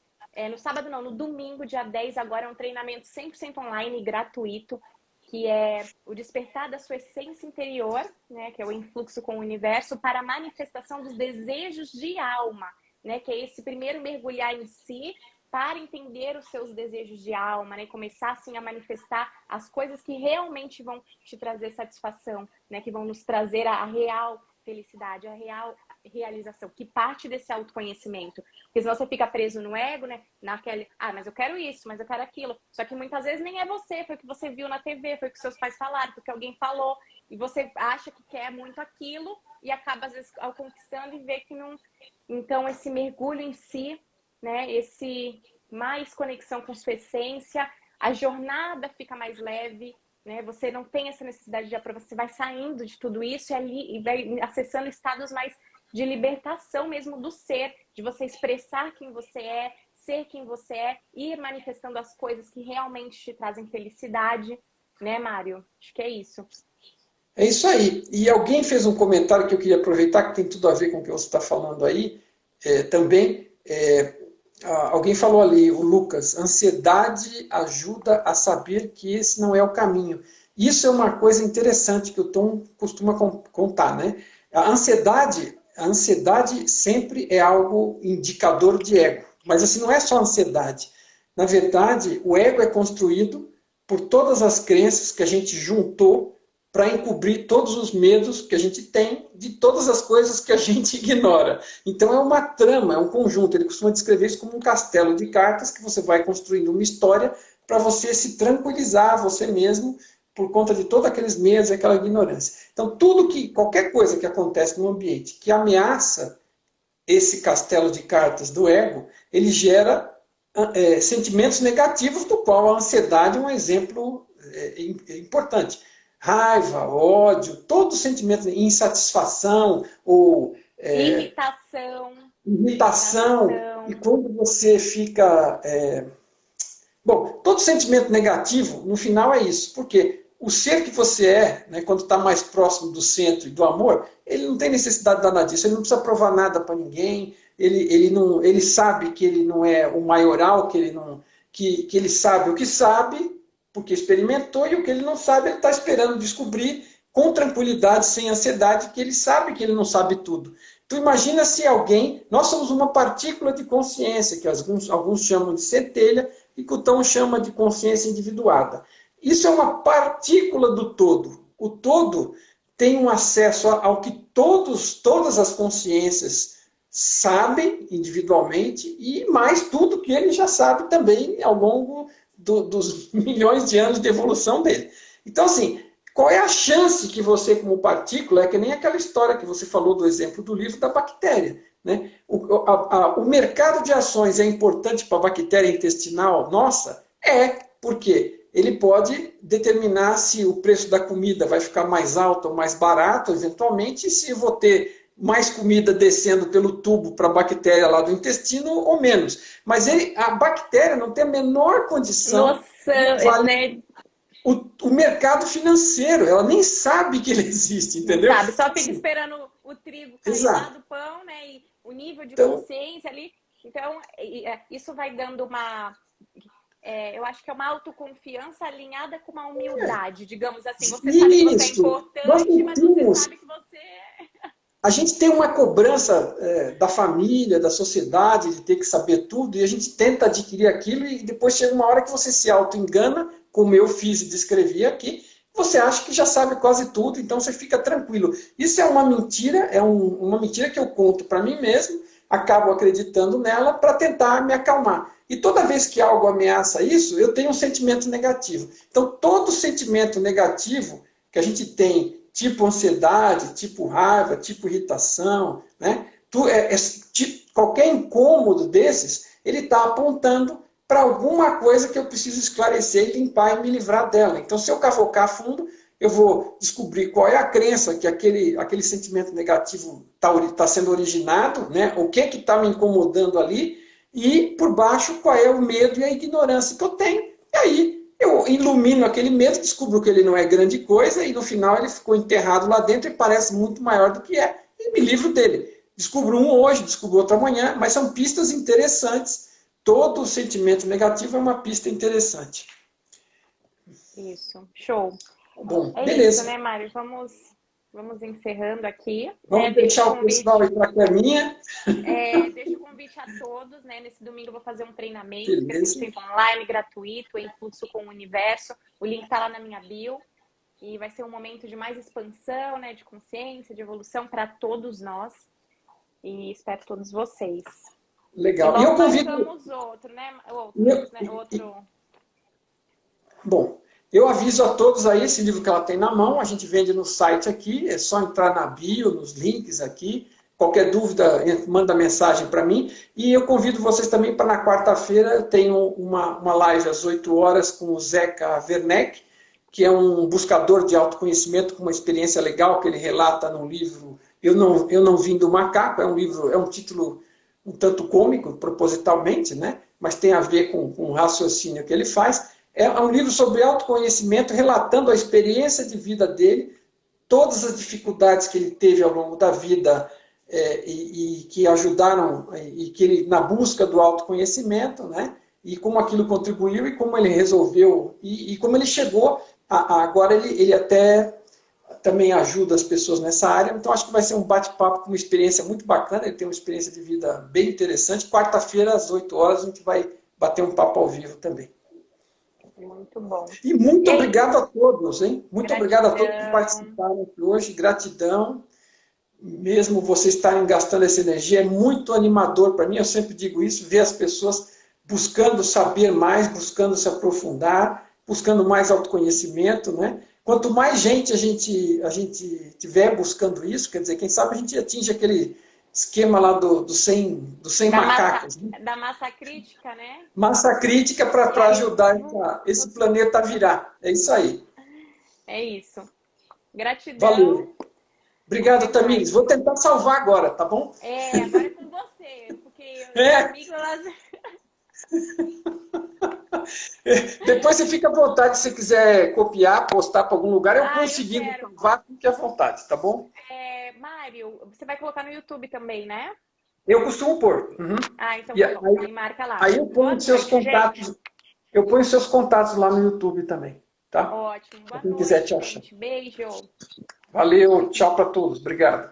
No sábado não, no domingo, dia 10, agora é um treinamento 100% online, gratuito, que é o despertar da sua essência interior, né, que é o influxo com o universo, para a manifestação dos desejos de alma, né, que é esse primeiro mergulhar em si para entender os seus desejos de alma, né, começar assim a manifestar as coisas que realmente vão te trazer satisfação, né, que vão nos trazer a real felicidade, a real realização, que parte desse autoconhecimento. Porque senão você fica preso no ego, né? Naquele, mas eu quero isso, mas eu quero aquilo. Só que muitas vezes nem é você, foi o que você viu na TV, foi o que seus pais falaram, foi o que alguém falou. E você acha que quer muito aquilo e acaba, às vezes, ao conquistando e vê que não. Então, esse mergulho em si, né? Esse mais conexão com sua essência, a jornada fica mais leve, né? Você não tem essa necessidade de aprovação, você vai saindo de tudo isso e vai acessando estados mais de libertação mesmo do ser, de você expressar quem você é, ser quem você é, ir manifestando as coisas que realmente te trazem felicidade. né, Mário? Acho que é isso. É isso aí. E alguém fez um comentário que eu queria aproveitar, que tem tudo a ver com o que você está falando aí, também. Alguém falou ali, o Lucas, ansiedade ajuda a saber que esse não é o caminho. Isso é uma coisa interessante que o Tom costuma contar, né? A ansiedade sempre é algo indicador de ego. Mas assim, não é só ansiedade. Na verdade, o ego é construído por todas as crenças que a gente juntou para encobrir todos os medos que a gente tem de todas as coisas que a gente ignora. Então é uma trama, é um conjunto. Ele costuma descrever isso como um castelo de cartas que você vai construindo uma história para você se tranquilizar você mesmo por conta de todos aqueles medos e aquela ignorância. Então qualquer coisa que acontece no ambiente que ameaça esse castelo de cartas do ego, ele gera sentimentos negativos, do qual a ansiedade é um exemplo importante. Raiva, ódio, todos os sentimentos, insatisfação ou irritação. E quando você fica... Bom, todo sentimento negativo, no final, é isso. Porque o ser que você é, né, quando está mais próximo do centro e do amor, ele não tem necessidade de nada disso. Ele não precisa provar nada para ninguém. Ele sabe que ele não é o maioral, que ele sabe o que sabe, porque experimentou, e o que ele não sabe, ele está esperando descobrir com tranquilidade, sem ansiedade, que ele sabe que ele não sabe tudo. Então imagina se alguém... Nós somos uma partícula de consciência, que alguns chamam de centelha, e que o Tom chama de consciência individuada. Isso é uma partícula do todo. O todo tem um acesso ao que todas as consciências sabem individualmente, e mais tudo que ele já sabe também ao longo dos milhões de anos de evolução dele. Então, assim, qual é a chance que você, como partícula, é que nem aquela história que você falou do exemplo do livro da bactéria, né? O mercado de ações é importante para a bactéria intestinal nossa? Porque ele pode determinar se o preço da comida vai ficar mais alto ou mais barato, eventualmente, e se eu vou ter mais comida descendo pelo tubo para a bactéria lá do intestino ou menos. Mas a bactéria não tem a menor condição de o mercado financeiro. Ela nem sabe que ele existe, entendeu? Não sabe, só fica esperando o trigo cair lá do pão, né? E o nível de consciência ali. Então, isso vai dando uma... eu acho que é uma autoconfiança alinhada com uma humildade, digamos assim. Você sabe que você é importante, mas você sabe que você é... A gente tem uma cobrança da família, da sociedade, de ter que saber tudo, e a gente tenta adquirir aquilo, e depois chega uma hora que você se auto-engana, como eu fiz e descrevi aqui, você acha que já sabe quase tudo, então você fica tranquilo. Isso é uma mentira, uma mentira que eu conto para mim mesmo, acabo acreditando nela para tentar me acalmar. E toda vez que algo ameaça isso, eu tenho um sentimento negativo. Então, todo sentimento negativo que a gente tem, tipo ansiedade, tipo raiva, tipo irritação, né? Qualquer incômodo desses, ele está apontando para alguma coisa que eu preciso esclarecer e limpar e me livrar dela. Então, se eu cavocar fundo, eu vou descobrir qual é a crença que aquele sentimento negativo está sendo originado, né? O que está me incomodando ali, e por baixo qual é o medo e a ignorância que eu tenho. E aí eu ilumino aquele medo, descubro que ele não é grande coisa, e no final ele ficou enterrado lá dentro e parece muito maior do que é, e me livro dele. Descubro um hoje, descubro outro amanhã, mas são pistas interessantes. Todo sentimento negativo é uma pista interessante. Isso, show. Bom, beleza. Isso, né, Mário? Vamos encerrando aqui. Vamos deixar o pessoal ir para a caminha. Deixo o convite a todos, né? Nesse domingo eu vou fazer um treinamento 100% online, gratuito, em Fluxo com o Universo. O link está lá na minha bio. E vai ser um momento de mais expansão, né? De consciência, de evolução para todos nós. E espero todos vocês. Legal. E eu convido outro, né? Bom, eu aviso a todos aí esse livro que ela tem na mão, a gente vende no site aqui, é só entrar na bio, nos links aqui. Qualquer dúvida, manda mensagem para mim. E eu convido vocês também para na quarta-feira, eu tenho uma live às 8 horas com o Zeca Werneck, que é um buscador de autoconhecimento com uma experiência legal que ele relata no livro Eu Não Vim do Macaco. É um título um tanto cômico, propositalmente, né? Mas tem a ver com o raciocínio que ele faz. É um livro sobre autoconhecimento, relatando a experiência de vida dele, todas as dificuldades que ele teve ao longo da vida e que ajudaram, e que ele, na busca do autoconhecimento, né? E como aquilo contribuiu e como ele resolveu, e como ele chegou, agora ele até também ajuda as pessoas nessa área, então acho que vai ser um bate-papo com uma experiência muito bacana, ele tem uma experiência de vida bem interessante. Quarta-feira, às 8 horas, a gente vai bater um papo ao vivo também. Muito bom. E muito obrigado a todos, hein? Muito Gratidão. obrigado a todos que participaram aqui hoje, gratidão. Mesmo vocês estarem gastando essa energia, é muito animador para mim, eu sempre digo isso, ver as pessoas buscando saber mais, buscando se aprofundar, buscando mais autoconhecimento, né? Quanto mais gente a gente tiver buscando isso, quer dizer, quem sabe a gente atinge aquele esquema lá dos 100 macacos. Da massa crítica, né? Massa crítica para ajudar esse planeta a virar. É isso aí. É isso. Gratidão. Valeu. Obrigado, Tamires. Vou tentar salvar agora, tá bom? Agora é com você, porque comigo elas... Depois você fica à vontade, se você quiser copiar, postar para algum lugar, eu consegui salvar, fique à vontade, tá bom? Mário, você vai colocar no YouTube também, né? Eu costumo pôr. Uhum. Então tá bom, aí marca lá. Aí eu ponho seus contatos. Gente. Eu ponho seus contatos lá no YouTube também, tá? Ótimo. Boa quem noite, quiser te achar. Beijo. Valeu, tchau para todos. Obrigado.